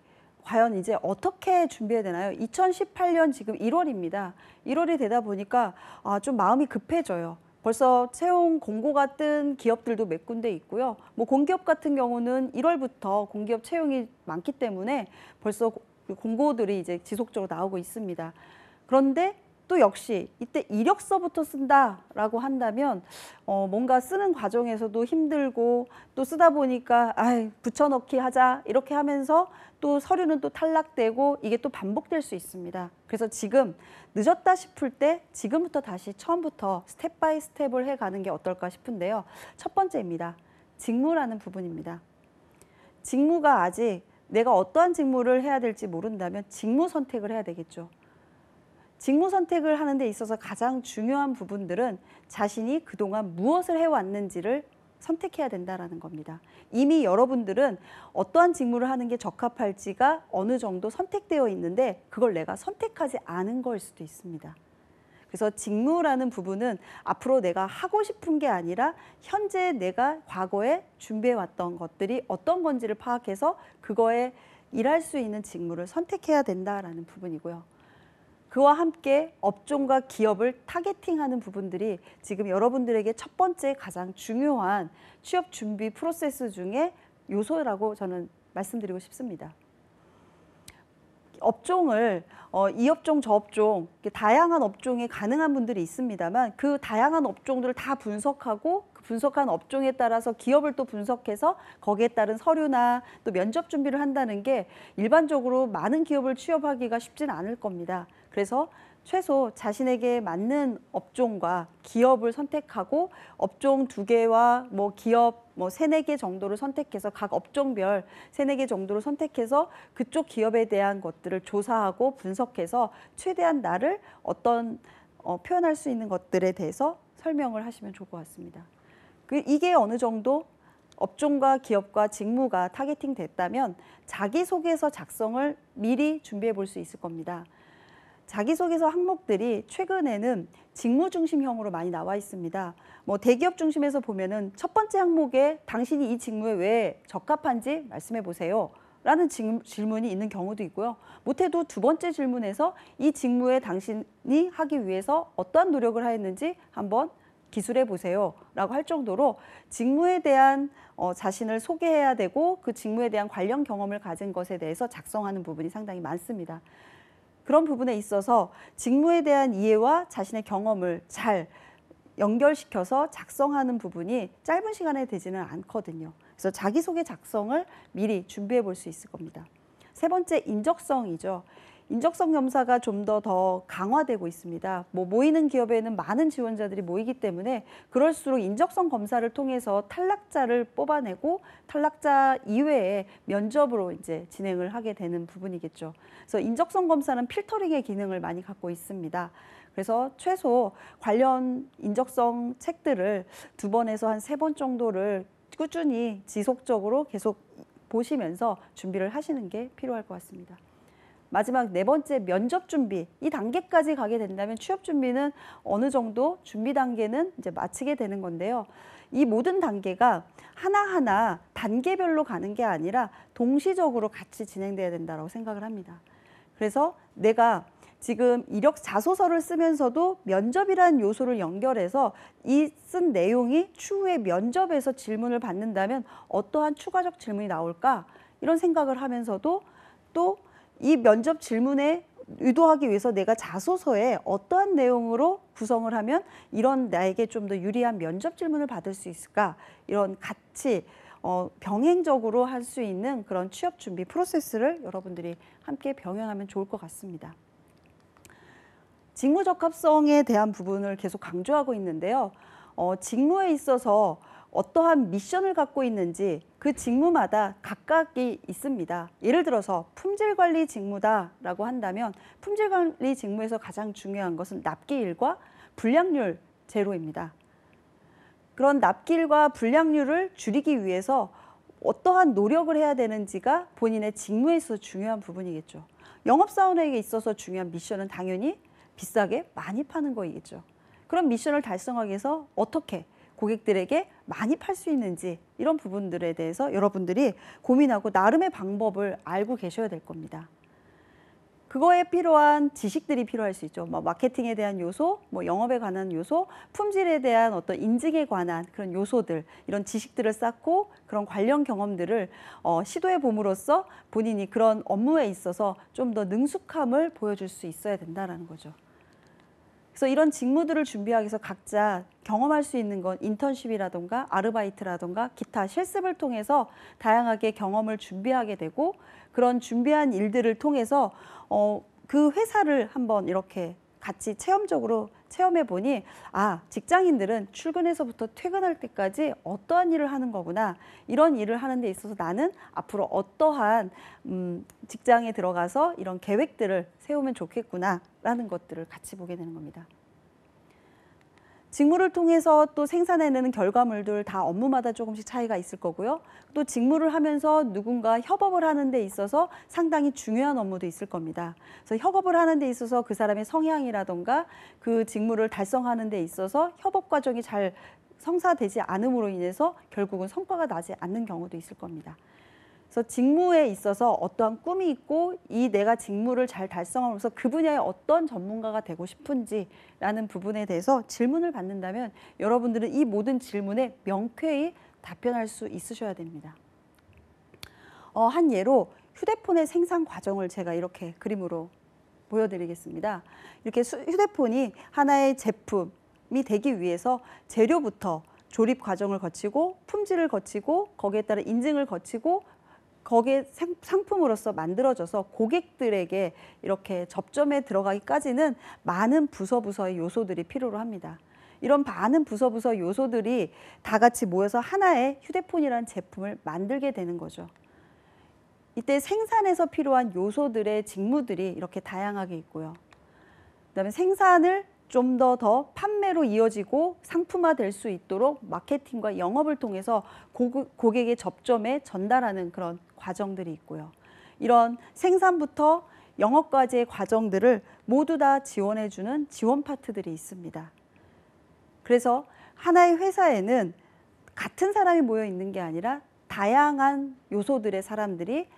과연 이제 어떻게 준비해야 되나요? 2018년 지금 1월입니다. 1월이 되다 보니까 좀 마음이 급해져요. 벌써 채용 공고가 뜬 기업들도 몇 군데 있고요. 뭐 공기업 같은 경우는 1월부터 공기업 채용이 많기 때문에 벌써 공고들이 이제 지속적으로 나오고 있습니다. 그런데 또 역시 이때 이력서부터 쓴다라고 한다면 뭔가 쓰는 과정에서도 힘들고 또 쓰다 보니까 붙여넣기 하자 이렇게 하면서 또 서류는 또 탈락되고 이게 또 반복될 수 있습니다. 그래서 지금 늦었다 싶을 때 지금부터 다시 처음부터 스텝 바이 스텝을 해가는 게 어떨까 싶은데요. 첫 번째입니다. 직무라는 부분입니다. 직무가 아직 내가 어떠한 직무를 해야 될지 모른다면 직무 선택을 해야 되겠죠. 직무 선택을 하는 데 있어서 가장 중요한 부분들은 자신이 그동안 무엇을 해왔는지를 선택해야 된다는 겁니다. 이미 여러분들은 어떠한 직무를 하는 게 적합할지가 어느 정도 선택되어 있는데 그걸 내가 선택하지 않은 걸 수도 있습니다. 그래서 직무라는 부분은 앞으로 내가 하고 싶은 게 아니라 현재 내가 과거에 준비해왔던 것들이 어떤 건지를 파악해서 그거에 일할 수 있는 직무를 선택해야 된다는 부분이고요. 그와 함께 업종과 기업을 타겟팅하는 부분들이 지금 여러분들에게 첫 번째 가장 중요한 취업 준비 프로세스 중에 요소라고 저는 말씀드리고 싶습니다. 업종을 이 업종 저 업종 다양한 업종에 가능한 분들이 있습니다만 그 다양한 업종들을 다 분석하고 그 분석한 업종에 따라서 기업을 또 분석해서 거기에 따른 서류나 또 면접 준비를 한다는 게 일반적으로 많은 기업을 취업하기가 쉽지는 않을 겁니다. 그래서 최소 자신에게 맞는 업종과 기업을 선택하고 업종 2개와 뭐 기업 뭐 3-4개 정도를 선택해서 각 업종별 3-4개 정도를 선택해서 그쪽 기업에 대한 것들을 조사하고 분석해서 최대한 나를 어떤 표현할 수 있는 것들에 대해서 설명을 하시면 좋을 것 같습니다. 이게 어느 정도 업종과 기업과 직무가 타겟팅 됐다면 자기소개서 작성을 미리 준비해 볼 수 있을 겁니다. 자기소개서 항목들이 최근에는 직무 중심형으로 많이 나와 있습니다. 뭐 대기업 중심에서 보면은 첫 번째 항목에 당신이 이 직무에 왜 적합한지 말씀해 보세요. 라는 질문이 있는 경우도 있고요. 못해도 두 번째 질문에서 이 직무에 당신이 하기 위해서 어떠한 노력을 하였는지 한번 기술해 보세요. 라고 할 정도로 직무에 대한 자신을 소개해야 되고 그 직무에 대한 관련 경험을 가진 것에 대해서 작성하는 부분이 상당히 많습니다. 그런 부분에 있어서 직무에 대한 이해와 자신의 경험을 잘 연결시켜서 작성하는 부분이 짧은 시간에 되지는 않거든요. 그래서 자기소개 작성을 미리 준비해 볼 수 있을 겁니다. 세 번째, 인적성이죠. 인적성 검사가 좀 더 강화되고 있습니다. 모이는 기업에는 많은 지원자들이 모이기 때문에 그럴수록 인적성 검사를 통해서 탈락자를 뽑아내고 탈락자 이외에 면접으로 이제 진행을 하게 되는 부분이겠죠. 그래서 인적성 검사는 필터링의 기능을 많이 갖고 있습니다. 그래서 최소 관련 인적성 책들을 2번에서 한 3번 정도를 꾸준히 지속적으로 계속 보시면서 준비를 하시는 게 필요할 것 같습니다. 마지막 4번째 면접 준비. 이 단계까지 가게 된다면 취업 준비는 어느 정도 준비 단계는 이제 마치게 되는 건데요. 이 모든 단계가 하나하나 단계별로 가는 게 아니라 동시적으로 같이 진행돼야 된다고 생각을 합니다. 그래서 내가 지금 이력 자소서를 쓰면서도 면접이라는 요소를 연결해서 이 쓴 내용이 추후에 면접에서 질문을 받는다면 어떠한 추가적 질문이 나올까? 이런 생각을 하면서도 또 이 면접 질문에 유도하기 위해서 내가 자소서에 어떠한 내용으로 구성을 하면 이런 나에게 좀 더 유리한 면접 질문을 받을 수 있을까? 이런 같이 병행적으로 할 수 있는 그런 취업 준비 프로세스를 여러분들이 함께 병행하면 좋을 것 같습니다. 직무 적합성에 대한 부분을 계속 강조하고 있는데요. 직무에 있어서 어떠한 미션을 갖고 있는지 그 직무마다 각각이 있습니다. 예를 들어서 품질관리 직무다라고 한다면 품질관리 직무에서 가장 중요한 것은 납기일과 불량률 제로입니다. 그런 납기일과 불량률을 줄이기 위해서 어떠한 노력을 해야 되는지가 본인의 직무에 있어서 중요한 부분이겠죠. 영업사원에게 있어서 중요한 미션은 당연히 비싸게 많이 파는 거이겠죠. 그런 미션을 달성하기 위해서 어떻게 고객들에게 많이 팔 수 있는지 이런 부분들에 대해서 여러분들이 고민하고 나름의 방법을 알고 계셔야 될 겁니다. 그거에 필요한 지식들이 필요할 수 있죠. 마케팅에 대한 요소, 영업에 관한 요소, 품질에 대한 어떤 인증에 관한 그런 요소들, 이런 지식들을 쌓고 그런 관련 경험들을 시도해 봄으로써 본인이 그런 업무에 있어서 좀 더 능숙함을 보여줄 수 있어야 된다는 거죠. 그래서 이런 직무들을 준비하기 위해서 각자 경험할 수 있는 건 인턴십이라던가 아르바이트라던가 기타 실습을 통해서 다양하게 경험을 준비하게 되고 그런 준비한 일들을 통해서 그 회사를 한번 이렇게 같이 체험적으로 체험해 보니 직장인들은 출근해서부터 퇴근할 때까지 어떠한 일을 하는 거구나. 이런 일을 하는 데 있어서 나는 앞으로 어떠한 직장에 들어가서 이런 계획들을 세우면 좋겠구나 라는 것들을 같이 보게 되는 겁니다. 직무를 통해서 또 생산해내는 결과물들 다 업무마다 조금씩 차이가 있을 거고요. 또 직무를 하면서 누군가 협업을 하는 데 있어서 상당히 중요한 업무도 있을 겁니다. 그래서 협업을 하는 데 있어서 그 사람의 성향이라던가 그 직무를 달성하는 데 있어서 협업 과정이 잘 성사되지 않음으로 인해서 결국은 성과가 나지 않는 경우도 있을 겁니다. 그래서 직무에 있어서 어떠한 꿈이 있고 이 내가 직무를 잘 달성하면서 그 분야의 어떤 전문가가 되고 싶은지라는 부분에 대해서 질문을 받는다면 여러분들은 이 모든 질문에 명쾌히 답변할 수 있으셔야 됩니다. 한 예로 휴대폰의 생산 과정을 제가 이렇게 그림으로 보여드리겠습니다. 이렇게 휴대폰이 하나의 제품이 되기 위해서 재료부터 조립 과정을 거치고 품질을 거치고 거기에 따라 인증을 거치고 거기에 상품으로서 만들어져서 고객들에게 이렇게 접점에 들어가기까지는 많은 부서의 요소들이 필요로 합니다. 이런 많은 부서 요소들이 다 같이 모여서 하나의 휴대폰이라는 제품을 만들게 되는 거죠. 이때 생산에서 필요한 요소들의 직무들이 이렇게 다양하게 있고요. 그다음에 생산을 좀 더 판매로 이어지고 상품화될 수 있도록 마케팅과 영업을 통해서 고객의 접점에 전달하는 그런 과정들이 있고요. 이런 생산부터 영업까지의 과정들을 모두 다 지원해주는 지원 파트들이 있습니다. 그래서 하나의 회사에는 같은 사람이 모여 있는 게 아니라 다양한 요소들의 사람들이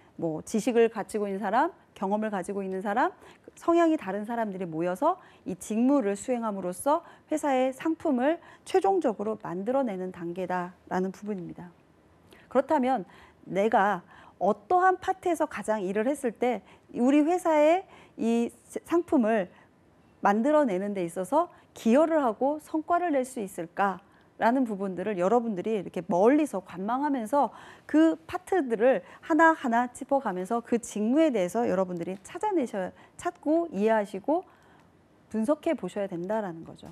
지식을 가지고 있는 사람, 경험을 가지고 있는 사람, 성향이 다른 사람들이 모여서 이 직무를 수행함으로써 회사의 상품을 최종적으로 만들어내는 단계다라는 부분입니다. 그렇다면 내가 어떠한 파트에서 가장 일을 했을 때 우리 회사의 이 상품을 만들어내는 데 있어서 기여를 하고 성과를 낼 수 있을까라는 라는 부분들을 여러분들이 이렇게 멀리서 관망하면서 그 파트들을 하나하나 짚어가면서 그 직무에 대해서 여러분들이 찾고 이해하시고 분석해 보셔야 된다라는 거죠.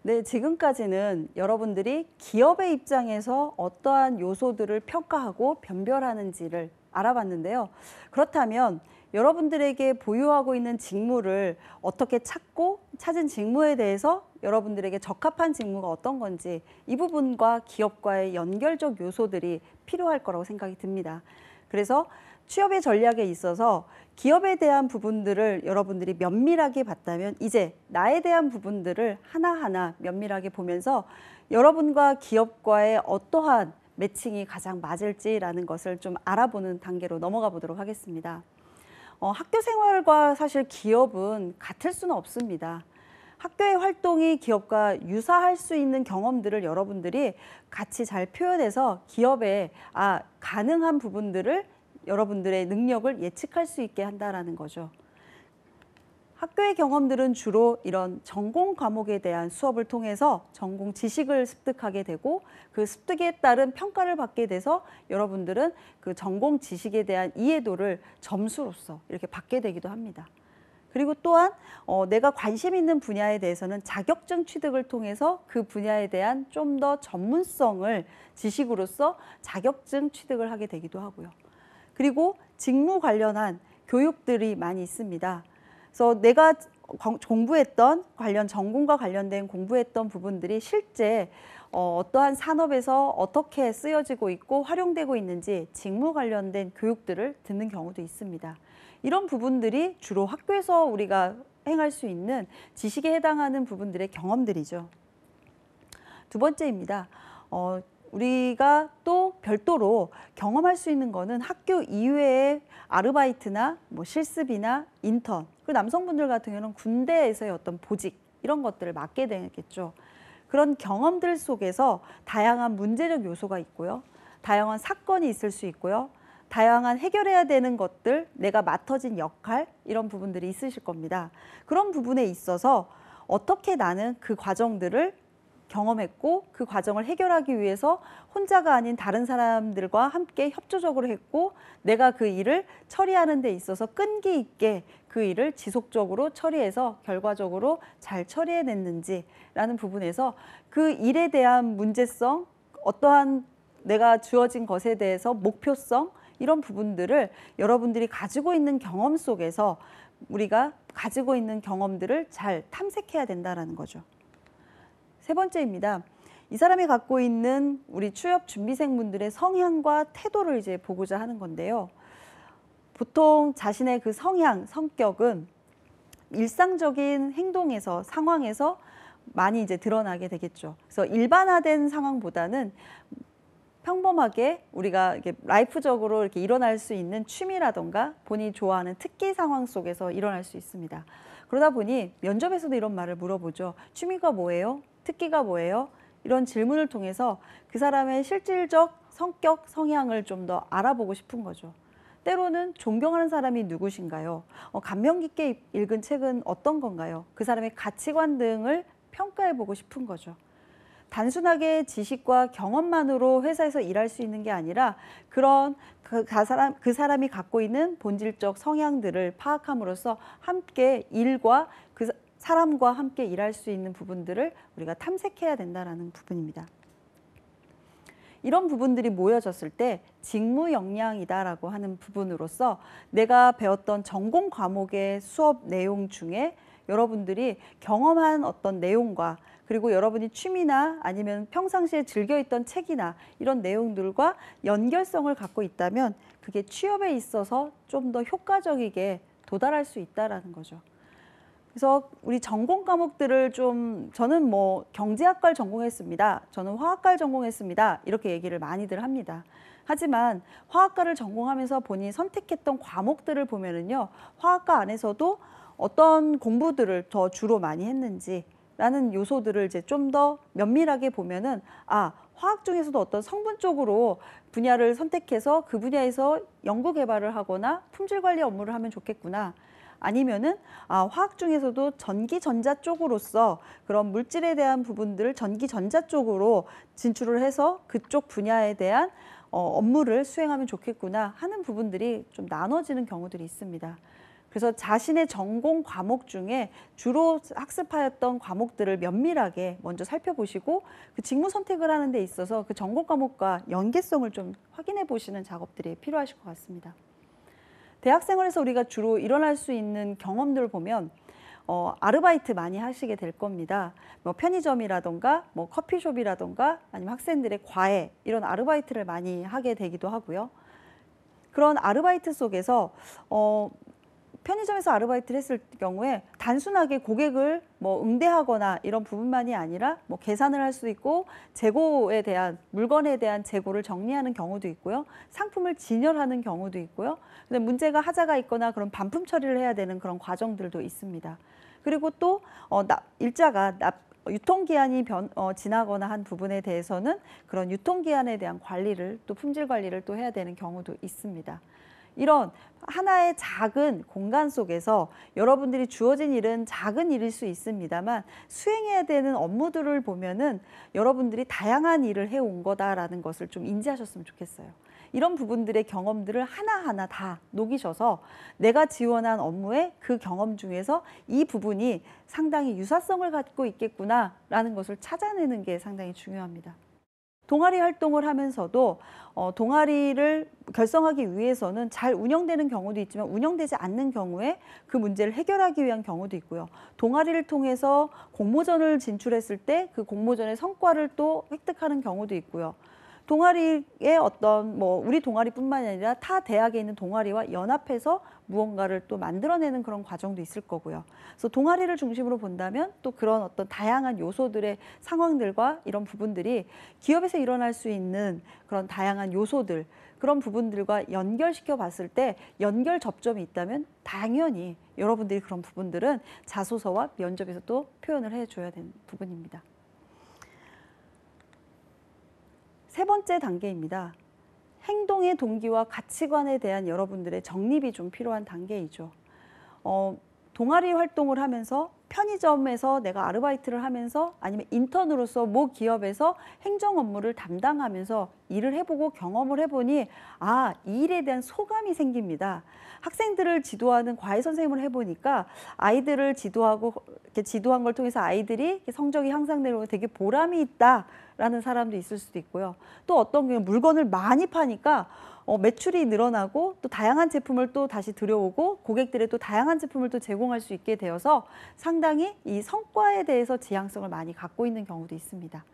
네, 지금까지는 여러분들이 기업의 입장에서 어떠한 요소들을 평가하고 변별하는지를 알아봤는데요. 그렇다면 여러분들에게 보유하고 있는 직무를 어떻게 찾고 찾은 직무에 대해서 여러분들에게 적합한 직무가 어떤 건지 이 부분과 기업과의 연결적 요소들이 필요할 거라고 생각이 듭니다. 그래서 취업의 전략에 있어서 기업에 대한 부분들을 여러분들이 면밀하게 봤다면 이제 나에 대한 부분들을 하나하나 면밀하게 보면서 여러분과 기업과의 어떠한 매칭이 가장 맞을지라는 것을 좀 알아보는 단계로 넘어가 보도록 하겠습니다. 학교 생활과 사실 기업은 같을 수는 없습니다. 학교의 활동이 기업과 유사할 수 있는 경험들을 여러분들이 같이 잘 표현해서 기업에 가능한 부분들을 여러분들의 능력을 예측할 수 있게 한다라는 거죠. 학교의 경험들은 주로 이런 전공 과목에 대한 수업을 통해서 전공 지식을 습득하게 되고 그 습득에 따른 평가를 받게 돼서 여러분들은 그 전공 지식에 대한 이해도를 점수로서 이렇게 받게 되기도 합니다. 그리고 또한 내가 관심 있는 분야에 대해서는 자격증 취득을 통해서 그 분야에 대한 좀 더 전문성을 지식으로서 자격증 취득을 하게 되기도 하고요. 그리고 직무 관련한 교육들이 많이 있습니다. 그래서 내가 공부했던 전공과 관련된 공부했던 부분들이 실제 어떠한 산업에서 어떻게 쓰여지고 있고 활용되고 있는지 직무 관련된 교육들을 듣는 경우도 있습니다. 이런 부분들이 주로 학교에서 우리가 행할 수 있는 지식에 해당하는 부분들의 경험들이죠. 두 번째입니다. 우리가 또 별도로 경험할 수 있는 거는 학교 이외의 아르바이트나 실습이나 인턴, 그리고 남성분들 같은 경우는 군대에서의 어떤 보직 이런 것들을 맡게 되겠죠. 그런 경험들 속에서 다양한 문제적 요소가 있고요. 다양한 사건이 있을 수 있고요. 다양한 해결해야 되는 것들, 내가 맡아진 역할 이런 부분들이 있으실 겁니다. 그런 부분에 있어서 어떻게 나는 그 과정들을 경험했고 그 과정을 해결하기 위해서 혼자가 아닌 다른 사람들과 함께 협조적으로 했고 내가 그 일을 처리하는 데 있어서 끈기 있게 그 일을 지속적으로 처리해서 결과적으로 잘 처리해냈는지라는 부분에서 그 일에 대한 문제성, 어떠한 내가 주어진 것에 대해서 목표성 이런 부분들을 여러분들이 가지고 있는 경험 속에서 우리가 가지고 있는 경험들을 잘 탐색해야 된다는 거죠. 세 번째입니다. 이 사람이 갖고 있는 우리 취업 준비생분들의 성향과 태도를 이제 보고자 하는 건데요. 보통 자신의 그 성향, 성격은 일상적인 행동에서, 상황에서 많이 이제 드러나게 되겠죠. 그래서 일반화된 상황보다는 평범하게 우리가 이렇게 라이프적으로 이렇게 일어날 수 있는 취미라던가 본인이 좋아하는 특기 상황 속에서 일어날 수 있습니다. 그러다 보니 면접에서도 이런 말을 물어보죠. 취미가 뭐예요? 특기가 뭐예요? 이런 질문을 통해서 그 사람의 실질적 성격, 성향을 좀 더 알아보고 싶은 거죠. 때로는 존경하는 사람이 누구신가요? 감명 깊게 읽은 책은 어떤 건가요? 그 사람의 가치관 등을 평가해보고 싶은 거죠. 단순하게 지식과 경험만으로 회사에서 일할 수 있는 게 아니라 그런 그 사람이 갖고 있는 본질적 성향들을 파악함으로써 함께 일과 그 사람과 함께 일할 수 있는 부분들을 우리가 탐색해야 된다는 부분입니다. 이런 부분들이 모여졌을 때 직무 역량이다라고 하는 부분으로서 내가 배웠던 전공 과목의 수업 내용 중에 여러분들이 경험한 어떤 내용과 그리고 여러분이 취미나 아니면 평상시에 즐겨 있던 책이나 이런 내용들과 연결성을 갖고 있다면 그게 취업에 있어서 좀 더 효과적이게 도달할 수 있다라는 거죠. 그래서 우리 전공 과목들을 저는 경제학과를 전공했습니다. 저는 화학과를 전공했습니다. 이렇게 얘기를 많이들 합니다. 하지만 화학과를 전공하면서 본인이 선택했던 과목들을 보면은요, 화학과 안에서도 어떤 공부들을 더 주로 많이 했는지 라는 요소들을 이제 좀 더 면밀하게 보면은 화학 중에서도 어떤 성분 쪽으로 분야를 선택해서 그 분야에서 연구 개발을 하거나 품질 관리 업무를 하면 좋겠구나. 아니면은 화학 중에서도 전기전자 쪽으로서 그런 물질에 대한 부분들을 전기전자 쪽으로 진출을 해서 그쪽 분야에 대한 업무를 수행하면 좋겠구나 하는 부분들이 좀 나눠지는 경우들이 있습니다. 그래서 자신의 전공 과목 중에 주로 학습하였던 과목들을 면밀하게 먼저 살펴보시고 그 직무 선택을 하는 데 있어서 그 전공 과목과 연계성을 좀 확인해 보시는 작업들이 필요하실 것 같습니다. 대학생활에서 우리가 주로 일어날 수 있는 경험들을 보면 아르바이트 많이 하시게 될 겁니다. 뭐 편의점이라던가 뭐 커피숍이라던가 아니면 학생들의 과외 이런 아르바이트를 많이 하게 되기도 하고요. 그런 아르바이트 속에서 편의점에서 아르바이트를 했을 경우에 단순하게 고객을 뭐 응대하거나 이런 부분만이 아니라 뭐 계산을 할 수 있고 재고에 대한 물건에 대한 재고를 정리하는 경우도 있고요. 상품을 진열하는 경우도 있고요. 근데 문제가 하자가 있거나 그런 반품 처리를 해야 되는 그런 과정들도 있습니다. 그리고 또 일자가 유통기한이 지나거나 한 부분에 대해서는 그런 유통기한에 대한 관리를 또 품질 관리를 또 해야 되는 경우도 있습니다. 이런 하나의 작은 공간 속에서 여러분들이 주어진 일은 작은 일일 수 있습니다만 수행해야 되는 업무들을 보면은 여러분들이 다양한 일을 해온 거다라는 것을 좀 인지하셨으면 좋겠어요. 이런 부분들의 경험들을 하나하나 다 녹이셔서 내가 지원한 업무의 그 경험 중에서 이 부분이 상당히 유사성을 갖고 있겠구나라는 것을 찾아내는 게 상당히 중요합니다. 동아리 활동을 하면서도 동아리를 결성하기 위해서는 잘 운영되는 경우도 있지만 운영되지 않는 경우에 그 문제를 해결하기 위한 경우도 있고요. 동아리를 통해서 공모전을 진출했을 때 그 공모전의 성과를 또 획득하는 경우도 있고요. 동아리의 우리 동아리뿐만이 아니라 타 대학에 있는 동아리와 연합해서 무언가를 또 만들어내는 그런 과정도 있을 거고요. 그래서 동아리를 중심으로 본다면 또 그런 어떤 다양한 요소들의 상황들과 이런 부분들이 기업에서 일어날 수 있는 그런 다양한 요소들, 그런 부분들과 연결시켜 봤을 때 연결 접점이 있다면 당연히 여러분들이 그런 부분들은 자소서와 면접에서 또 표현을 해줘야 되는 부분입니다. 세 번째 단계입니다. 행동의 동기와 가치관에 대한 여러분들의 정립이 좀 필요한 단계이죠. 동아리 활동을 하면서 편의점에서 내가 아르바이트를 하면서 아니면 인턴으로서 모 기업에서 행정 업무를 담당하면서 일을 해보고 경험을 해보니 이 일에 대한 소감이 생깁니다. 학생들을 지도하는 과외 선생님을 해보니까 아이들을 지도하고 이렇게 지도한 걸 통해서 아이들이 성적이 향상되고 되게 보람이 있다라는 사람도 있을 수도 있고요. 또 어떤 경우 물건을 많이 파니까 매출이 늘어나고 또 다양한 제품을 또 다시 들여오고 고객들의 또 다양한 제품을 또 제공할 수 있게 되어서 상당히 이 성과에 대해서 지향성을 많이 갖고 있는 경우도 있습니다.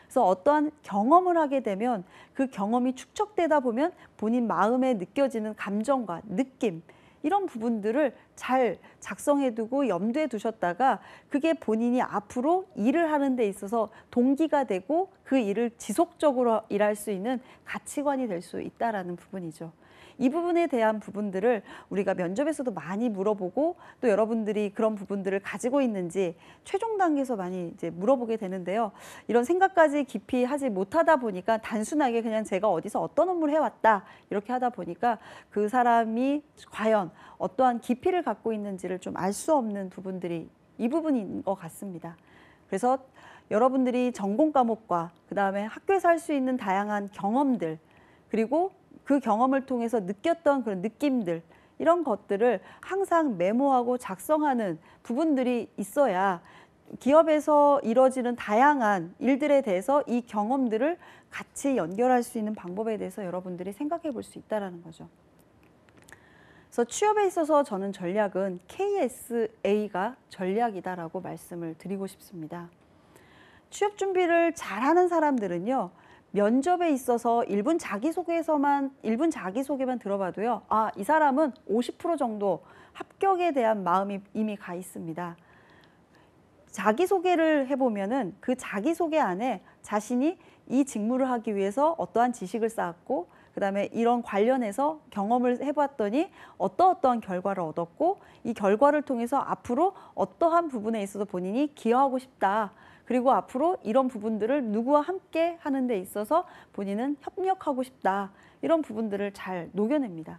그래서 어떠한 경험을 하게 되면 그 경험이 축적되다 보면 본인 마음에 느껴지는 감정과 느낌 이런 부분들을 잘 작성해두고 염두에 두셨다가 그게 본인이 앞으로 일을 하는 데 있어서 동기가 되고 그 일을 지속적으로 일할 수 있는 가치관이 될 수 있다는 부분이죠. 이 부분에 대한 부분들을 우리가 면접에서도 많이 물어보고 또 여러분들이 그런 부분들을 가지고 있는지 최종 단계에서 많이 이제 물어보게 되는데요. 이런 생각까지 깊이 하지 못하다 보니까 단순하게 그냥 제가 어디서 어떤 업무를 해왔다 이렇게 하다 보니까 그 사람이 과연 어떠한 깊이를 갖고 있는지를 좀 알 수 없는 부분들이 이 부분인 것 같습니다. 그래서 여러분들이 전공 과목과 그다음에 학교에서 할 수 있는 다양한 경험들 그리고 그 경험을 통해서 느꼈던 그런 느낌들 이런 것들을 항상 메모하고 작성하는 부분들이 있어야 기업에서 이뤄지는 다양한 일들에 대해서 이 경험들을 같이 연결할 수 있는 방법에 대해서 여러분들이 생각해 볼 수 있다는 거죠. 그래서 취업에 있어서 저는 전략은 KSA가 전략이다라고 말씀을 드리고 싶습니다. 취업 준비를 잘하는 사람들은요. 면접에 있어서 1분 자기소개만 들어봐도요. 이 사람은 50% 정도 합격에 대한 마음이 이미 가 있습니다. 자기소개를 해보면은 그 자기소개 안에 자신이 이 직무를 하기 위해서 어떠한 지식을 쌓았고 그다음에 이런 관련해서 경험을 해봤더니 어떠한 결과를 얻었고 이 결과를 통해서 앞으로 어떠한 부분에 있어서 본인이 기여하고 싶다. 그리고 앞으로 이런 부분들을 누구와 함께 하는 데 있어서 본인은 협력하고 싶다. 이런 부분들을 잘 녹여냅니다.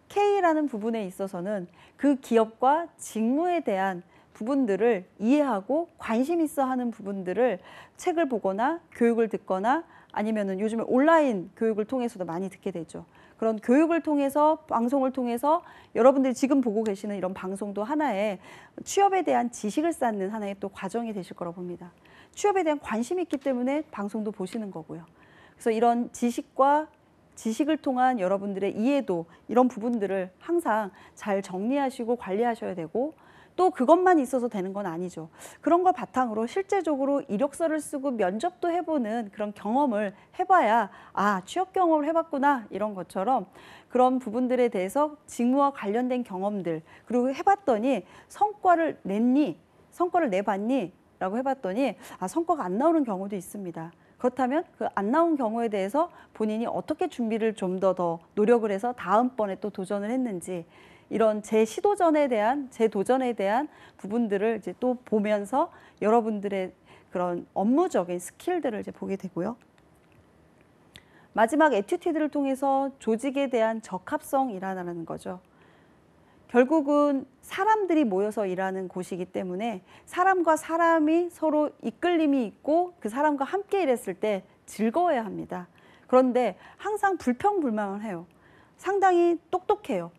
K라는 부분에 있어서는 그 기업과 직무에 대한 부분들을 이해하고 관심 있어 하는 부분들을 책을 보거나 교육을 듣거나 아니면은 요즘에 온라인 교육을 통해서도 많이 듣게 되죠. 그런 교육을 통해서 방송을 통해서 여러분들이 지금 보고 계시는 이런 방송도 하나의 취업에 대한 지식을 쌓는 하나의 또 과정이 되실 거라고 봅니다. 취업에 대한 관심이 있기 때문에 방송도 보시는 거고요. 그래서 이런 지식을 통한 여러분들의 이해도 이런 부분들을 항상 잘 정리하시고 관리하셔야 되고 또 그것만 있어서 되는 건 아니죠. 그런 걸 바탕으로 실제적으로 이력서를 쓰고 면접도 해보는 그런 경험을 해봐야 아, 취업 경험을 해봤구나 이런 것처럼 그런 부분들에 대해서 직무와 관련된 경험들 그리고 해봤더니 성과를 내봤니? 라고 해봤더니 아, 성과가 안 나오는 경우도 있습니다. 그렇다면 그 안 나온 경우에 대해서 본인이 어떻게 준비를 좀 더 노력을 해서 다음번에 또 도전을 했는지 이런 제 도전에 대한 부분들을 이제 또 보면서 여러분들의 그런 업무적인 스킬들을 이제 보게 되고요. 마지막 애티튜드를 통해서 조직에 대한 적합성이라는 거죠. 결국은 사람들이 모여서 일하는 곳이기 때문에 사람과 사람이 서로 이끌림이 있고 그 사람과 함께 일했을 때 즐거워야 합니다. 그런데 항상 불평불만을 해요. 상당히 똑똑해요.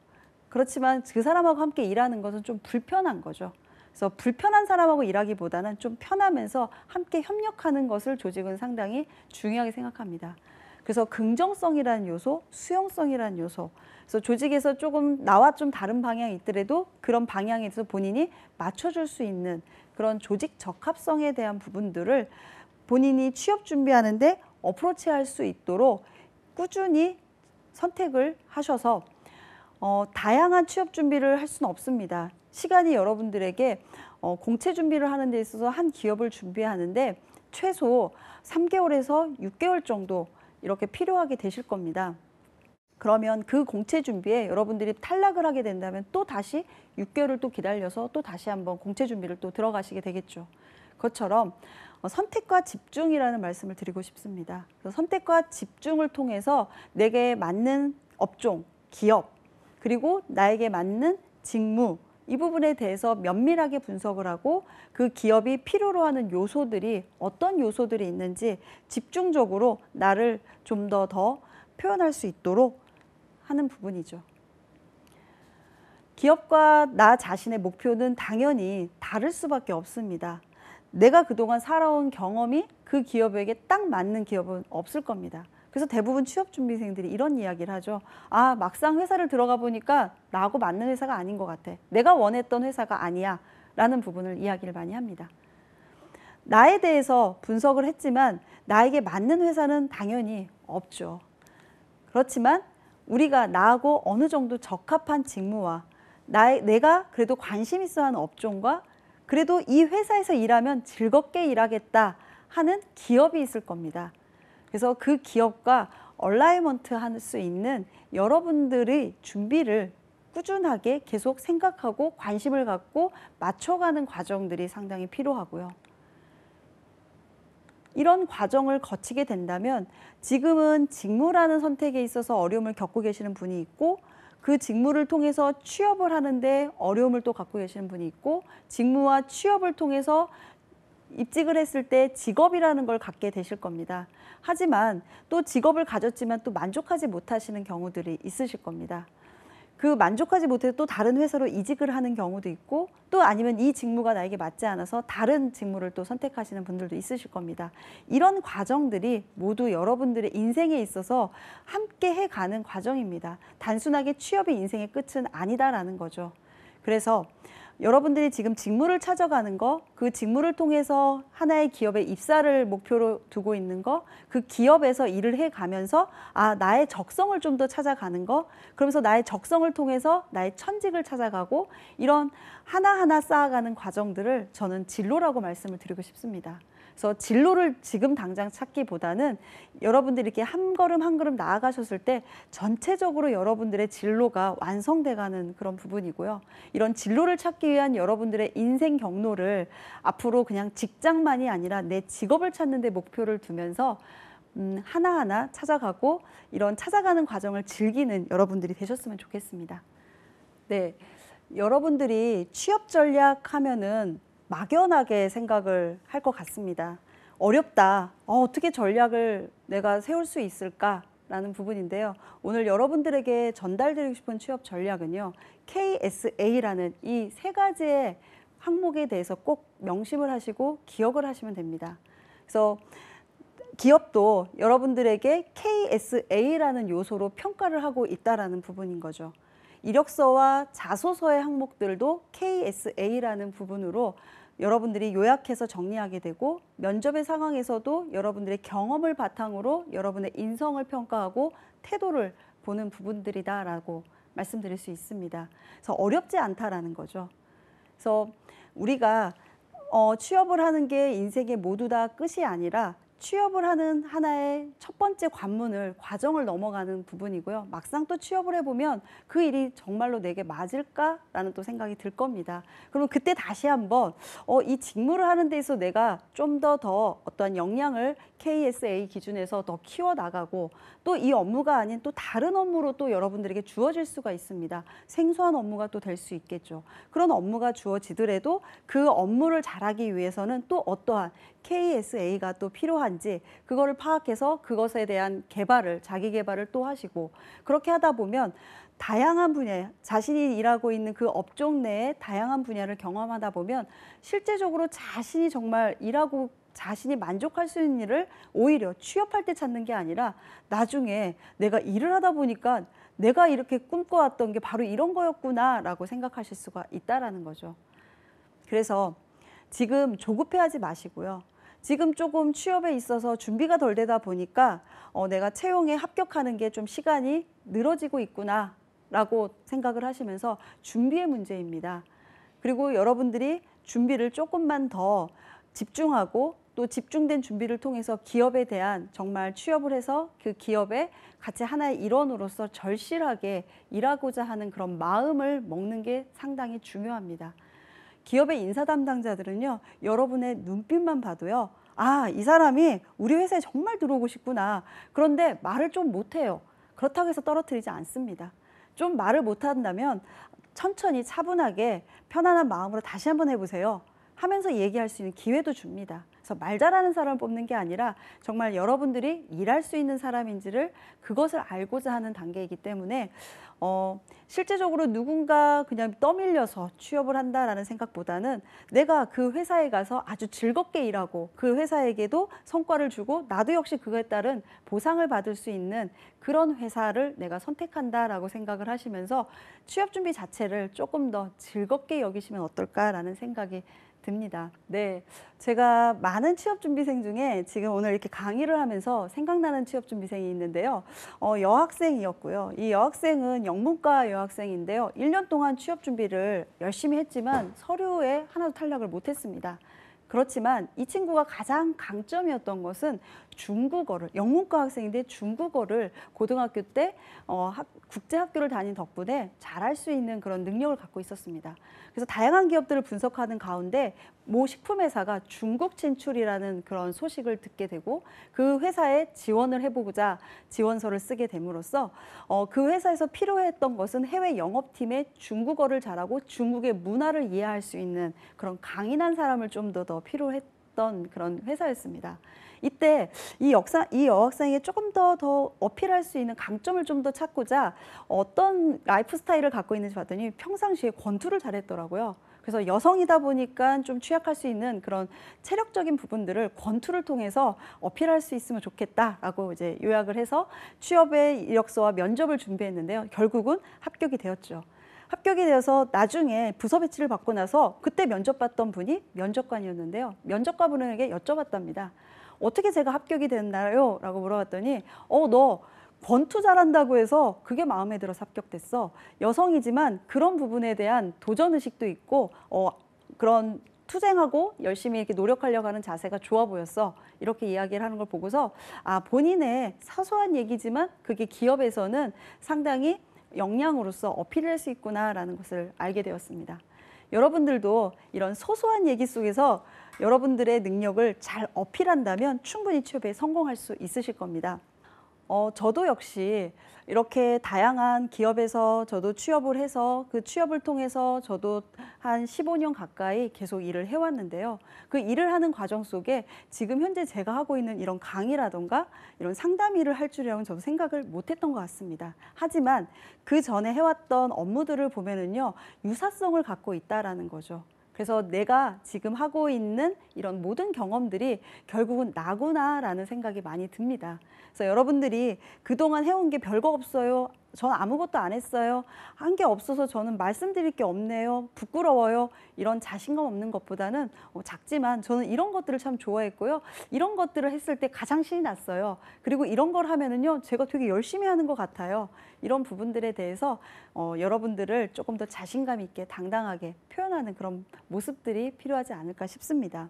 그렇지만 그 사람하고 함께 일하는 것은 좀 불편한 거죠. 그래서 불편한 사람하고 일하기보다는 좀 편하면서 함께 협력하는 것을 조직은 상당히 중요하게 생각합니다. 그래서 긍정성이라는 요소, 수용성이라는 요소, 그래서 조직에서 조금 나와 좀 다른 방향이 있더라도 그런 방향에서 본인이 맞춰줄 수 있는 그런 조직 적합성에 대한 부분들을 본인이 취업 준비하는데 어프로치할 수 있도록 꾸준히 선택을 하셔서 다양한 취업 준비를 할 수는 없습니다. 시간이 여러분들에게 공채 준비를 하는 데 있어서 한 기업을 준비하는데 최소 3개월에서 6개월 정도 이렇게 필요하게 되실 겁니다. 그러면 그 공채 준비에 여러분들이 탈락을 하게 된다면 또 다시 6개월을 또 기다려서 또 다시 한번 공채 준비를 또 들어가시게 되겠죠. 그것처럼 선택과 집중이라는 말씀을 드리고 싶습니다. 그래서 선택과 집중을 통해서 내게 맞는 업종, 기업, 그리고 나에게 맞는 직무, 이 부분에 대해서 면밀하게 분석을 하고 그 기업이 필요로 하는 요소들이 어떤 요소들이 있는지 집중적으로 나를 좀 더 표현할 수 있도록 하는 부분이죠. 기업과 나 자신의 목표는 당연히 다를 수밖에 없습니다. 내가 그동안 살아온 경험이 그 기업에게 딱 맞는 기업은 없을 겁니다. 그래서 대부분 취업준비생들이 이런 이야기를 하죠. 아, 막상 회사를 들어가 보니까 나하고 맞는 회사가 아닌 것 같아. 내가 원했던 회사가 아니야. 라는 부분을 이야기를 많이 합니다. 나에 대해서 분석을 했지만 나에게 맞는 회사는 당연히 없죠. 그렇지만 우리가 나하고 어느 정도 적합한 직무와 내가 그래도 관심 있어 하는 업종과 그래도 이 회사에서 일하면 즐겁게 일하겠다 하는 기업이 있을 겁니다. 그래서 그 기업과 얼라이먼트 할 수 있는 여러분들의 준비를 꾸준하게 계속 생각하고 관심을 갖고 맞춰가는 과정들이 상당히 필요하고요. 이런 과정을 거치게 된다면 지금은 직무라는 선택에 있어서 어려움을 겪고 계시는 분이 있고 그 직무를 통해서 취업을 하는데 어려움을 또 갖고 계시는 분이 있고 직무와 취업을 통해서 입직을 했을 때 직업이라는 걸 갖게 되실 겁니다. 하지만 또 직업을 가졌지만 또 만족하지 못하시는 경우들이 있으실 겁니다. 그 만족하지 못해서 또 다른 회사로 이직을 하는 경우도 있고 또 아니면 이 직무가 나에게 맞지 않아서 다른 직무를 또 선택하시는 분들도 있으실 겁니다. 이런 과정들이 모두 여러분들의 인생에 있어서 함께 해가는 과정입니다. 단순하게 취업이 인생의 끝은 아니다라는 거죠. 그래서 여러분들이 지금 직무를 찾아가는 거, 그 직무를 통해서 하나의 기업에 입사를 목표로 두고 있는 거, 그 기업에서 일을 해가면서 아, 나의 적성을 좀 더 찾아가는 거, 그러면서 나의 적성을 통해서 나의 천직을 찾아가고 이런 하나하나 쌓아가는 과정들을 저는 진로라고 말씀을 드리고 싶습니다. 그래서 진로를 지금 당장 찾기보다는 여러분들이 이렇게 한 걸음 한 걸음 나아가셨을 때 전체적으로 여러분들의 진로가 완성돼가는 그런 부분이고요. 이런 진로를 찾기 위한 여러분들의 인생 경로를 앞으로 그냥 직장만이 아니라 내 직업을 찾는 데 목표를 두면서 하나하나 찾아가고 이런 찾아가는 과정을 즐기는 여러분들이 되셨으면 좋겠습니다. 네, 여러분들이 취업 전략 하면은 막연하게 생각을 할 것 같습니다. 어렵다. 어떻게 전략을 내가 세울 수 있을까라는 부분인데요. 오늘 여러분들에게 전달드리고 싶은 취업 전략은요. KSA라는 이 세 가지의 항목에 대해서 꼭 명심을 하시고 기억을 하시면 됩니다. 그래서 기업도 여러분들에게 KSA라는 요소로 평가를 하고 있다라는 부분인 거죠. 이력서와 자소서의 항목들도 KSA라는 부분으로 여러분들이 요약해서 정리하게 되고 면접의 상황에서도 여러분들의 경험을 바탕으로 여러분의 인성을 평가하고 태도를 보는 부분들이다라고 말씀드릴 수 있습니다. 그래서 어렵지 않다라는 거죠. 그래서 우리가 취업을 하는 게 인생의 모두 다 끝이 아니라 취업을 하는 하나의 첫 번째 관문을 과정을 넘어가는 부분이고요. 막상 또 취업을 해보면 그 일이 정말로 내게 맞을까라는 또 생각이 들 겁니다. 그러면 그때 다시 한번 이 직무를 하는 데 있어서 내가 좀 더 어떤 역량을 KSA 기준에서 더 키워나가고 또 이 업무가 아닌 또 다른 업무로 또 여러분들에게 주어질 수가 있습니다. 생소한 업무가 또 될 수 있겠죠. 그런 업무가 주어지더라도 그 업무를 잘하기 위해서는 또 어떠한 KSA가 또 필요한지 그거를 파악해서 그것에 대한 개발을, 자기 개발을 또 하시고 그렇게 하다 보면 다양한 분야, 자신이 일하고 있는 그 업종 내에 다양한 분야를 경험하다 보면 실제적으로 자신이 정말 일하고 자신이 만족할 수 있는 일을 오히려 취업할 때 찾는 게 아니라 나중에 내가 일을 하다 보니까 내가 이렇게 꿈꿔왔던 게 바로 이런 거였구나라고 생각하실 수가 있다라는 거죠. 그래서 지금 조급해하지 마시고요. 지금 조금 취업에 있어서 준비가 덜 되다 보니까 내가 채용에 합격하는 게 좀 시간이 늘어지고 있구나라고 생각을 하시면서 준비의 문제입니다. 그리고 여러분들이 준비를 조금만 더 집중하고 또 집중된 준비를 통해서 기업에 대한 정말 취업을 해서 그 기업에 같이 하나의 일원으로서 절실하게 일하고자 하는 그런 마음을 먹는 게 상당히 중요합니다. 기업의 인사 담당자들은요, 여러분의 눈빛만 봐도요, 아, 이 사람이 우리 회사에 정말 들어오고 싶구나. 그런데 말을 좀 못해요. 그렇다고 해서 떨어뜨리지 않습니다. 좀 말을 못한다면 천천히 차분하게 편안한 마음으로 다시 한번 해보세요. 하면서 얘기할 수 있는 기회도 줍니다. 그래서 말 잘하는 사람을 뽑는 게 아니라 정말 여러분들이 일할 수 있는 사람인지를 그것을 알고자 하는 단계이기 때문에 실제적으로 누군가 그냥 떠밀려서 취업을 한다라는 생각보다는 내가 그 회사에 가서 아주 즐겁게 일하고 그 회사에게도 성과를 주고 나도 역시 그거에 따른 보상을 받을 수 있는 그런 회사를 내가 선택한다라고 생각을 하시면서 취업 준비 자체를 조금 더 즐겁게 여기시면 어떨까라는 생각이 듭니다. 네, 제가 많은 취업 준비생 중에 지금 오늘 이렇게 강의를 하면서 생각나는 취업 준비생이 있는데요. 여학생이었고요. 이 여학생은 영문과 여학생인데요. 1년 동안 취업 준비를 열심히 했지만 서류에 하나도 탈락을 못했습니다. 그렇지만 이 친구가 가장 강점이었던 것은 중국어를, 영문과 학생인데 중국어를 고등학교 때 국제학교를 다닌 덕분에 잘할 수 있는 그런 능력을 갖고 있었습니다. 그래서 다양한 기업들을 분석하는 가운데 모 식품회사가 중국 진출이라는 그런 소식을 듣게 되고 그 회사에 지원을 해보고자 지원서를 쓰게 됨으로써 그 회사에서 필요했던 것은 해외 영업팀에 중국어를 잘하고 중국의 문화를 이해할 수 있는 그런 강인한 사람을 좀 더 필요했던 그런 회사였습니다. 이때 이 여학생에게 조금 더 어필할 수 있는 강점을 좀 더 찾고자 어떤 라이프 스타일을 갖고 있는지 봤더니 평상시에 권투를 잘했더라고요. 그래서 여성이다 보니까 좀 취약할 수 있는 그런 체력적인 부분들을 권투를 통해서 어필할 수 있으면 좋겠다라고 이제 요약을 해서 취업의 이력서와 면접을 준비했는데요. 결국은 합격이 되었죠. 합격이 되어서 나중에 부서 배치를 받고 나서 그때 면접 봤던 분이 면접관이었는데요. 면접관분에게 여쭤봤답니다. 어떻게 제가 합격이 됐나요? 라고 물어봤더니 너 권투 잘한다고 해서 그게 마음에 들어서 합격됐어. 여성이지만 그런 부분에 대한 도전의식도 있고 그런 투쟁하고 열심히 이렇게 노력하려고 하는 자세가 좋아 보였어. 이렇게 이야기를 하는 걸 보고서 본인의 사소한 얘기지만 그게 기업에서는 상당히 역량으로서 어필할 수 있구나라는 것을 알게 되었습니다. 여러분들도 이런 소소한 얘기 속에서 여러분들의 능력을 잘 어필한다면 충분히 취업에 성공할 수 있으실 겁니다. 저도 역시 이렇게 다양한 기업에서 저도 취업을 해서 그 취업을 통해서 저도 한 15년 가까이 계속 일을 해왔는데요. 그 일을 하는 과정 속에 지금 현재 제가 하고 있는 이런 강의라던가 이런 상담 일을 할 줄이라고는 저도 생각을 못했던 것 같습니다. 하지만 그 전에 해왔던 업무들을 보면은요, 유사성을 갖고 있다라는 거죠. 그래서 내가 지금 하고 있는 이런 모든 경험들이 결국은 나구나라는 생각이 많이 듭니다. 그래서 여러분들이 그동안 해온 게 별거 없어요. 전 아무것도 안 했어요. 한 게 없어서 저는 말씀드릴 게 없네요. 부끄러워요. 이런 자신감 없는 것보다는 작지만 저는 이런 것들을 참 좋아했고요. 이런 것들을 했을 때 가장 신이 났어요. 그리고 이런 걸 하면은요, 제가 되게 열심히 하는 것 같아요. 이런 부분들에 대해서 여러분들을 조금 더 자신감 있게 당당하게 표현하는 그런 모습들이 필요하지 않을까 싶습니다.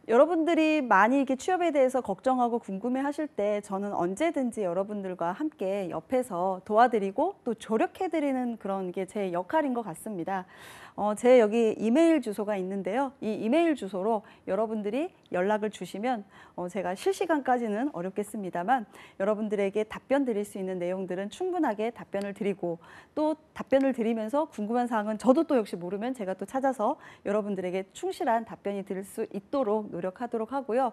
여러분들이 많이 이렇게 취업에 대해서 걱정하고 궁금해 하실 때 저는 언제든지 여러분들과 함께 옆에서 도와드리고 또 조력해드리는 그런 게 제 역할인 것 같습니다. 제 여기 이메일 주소가 있는데요. 이 이메일 주소로 여러분들이 연락을 주시면 제가 실시간까지는 어렵겠습니다만 여러분들에게 답변 드릴 수 있는 내용들은 충분하게 답변을 드리고 또 답변을 드리면서 궁금한 사항은 저도 또 역시 모르면 제가 또 찾아서 여러분들에게 충실한 답변이 드릴 수 있도록 노력하도록 하고요.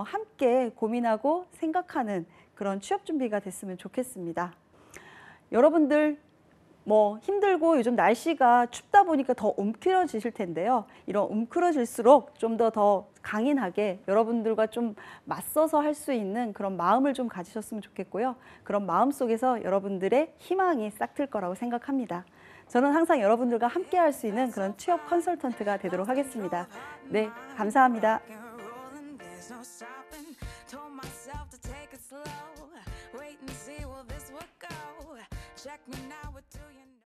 함께 고민하고 생각하는 그런 취업 준비가 됐으면 좋겠습니다. 여러분들 힘들고 요즘 날씨가 춥다 보니까 더 움츠러지실 텐데요. 이런 움츠러질수록 좀 더 강인하게 여러분들과 좀 맞서서 할 수 있는 그런 마음을 좀 가지셨으면 좋겠고요. 그런 마음 속에서 여러분들의 희망이 싹틀 거라고 생각합니다. 저는 항상 여러분들과 함께 할 수 있는 그런 취업 컨설턴트가 되도록 하겠습니다. 네, 감사합니다. Check me now with 2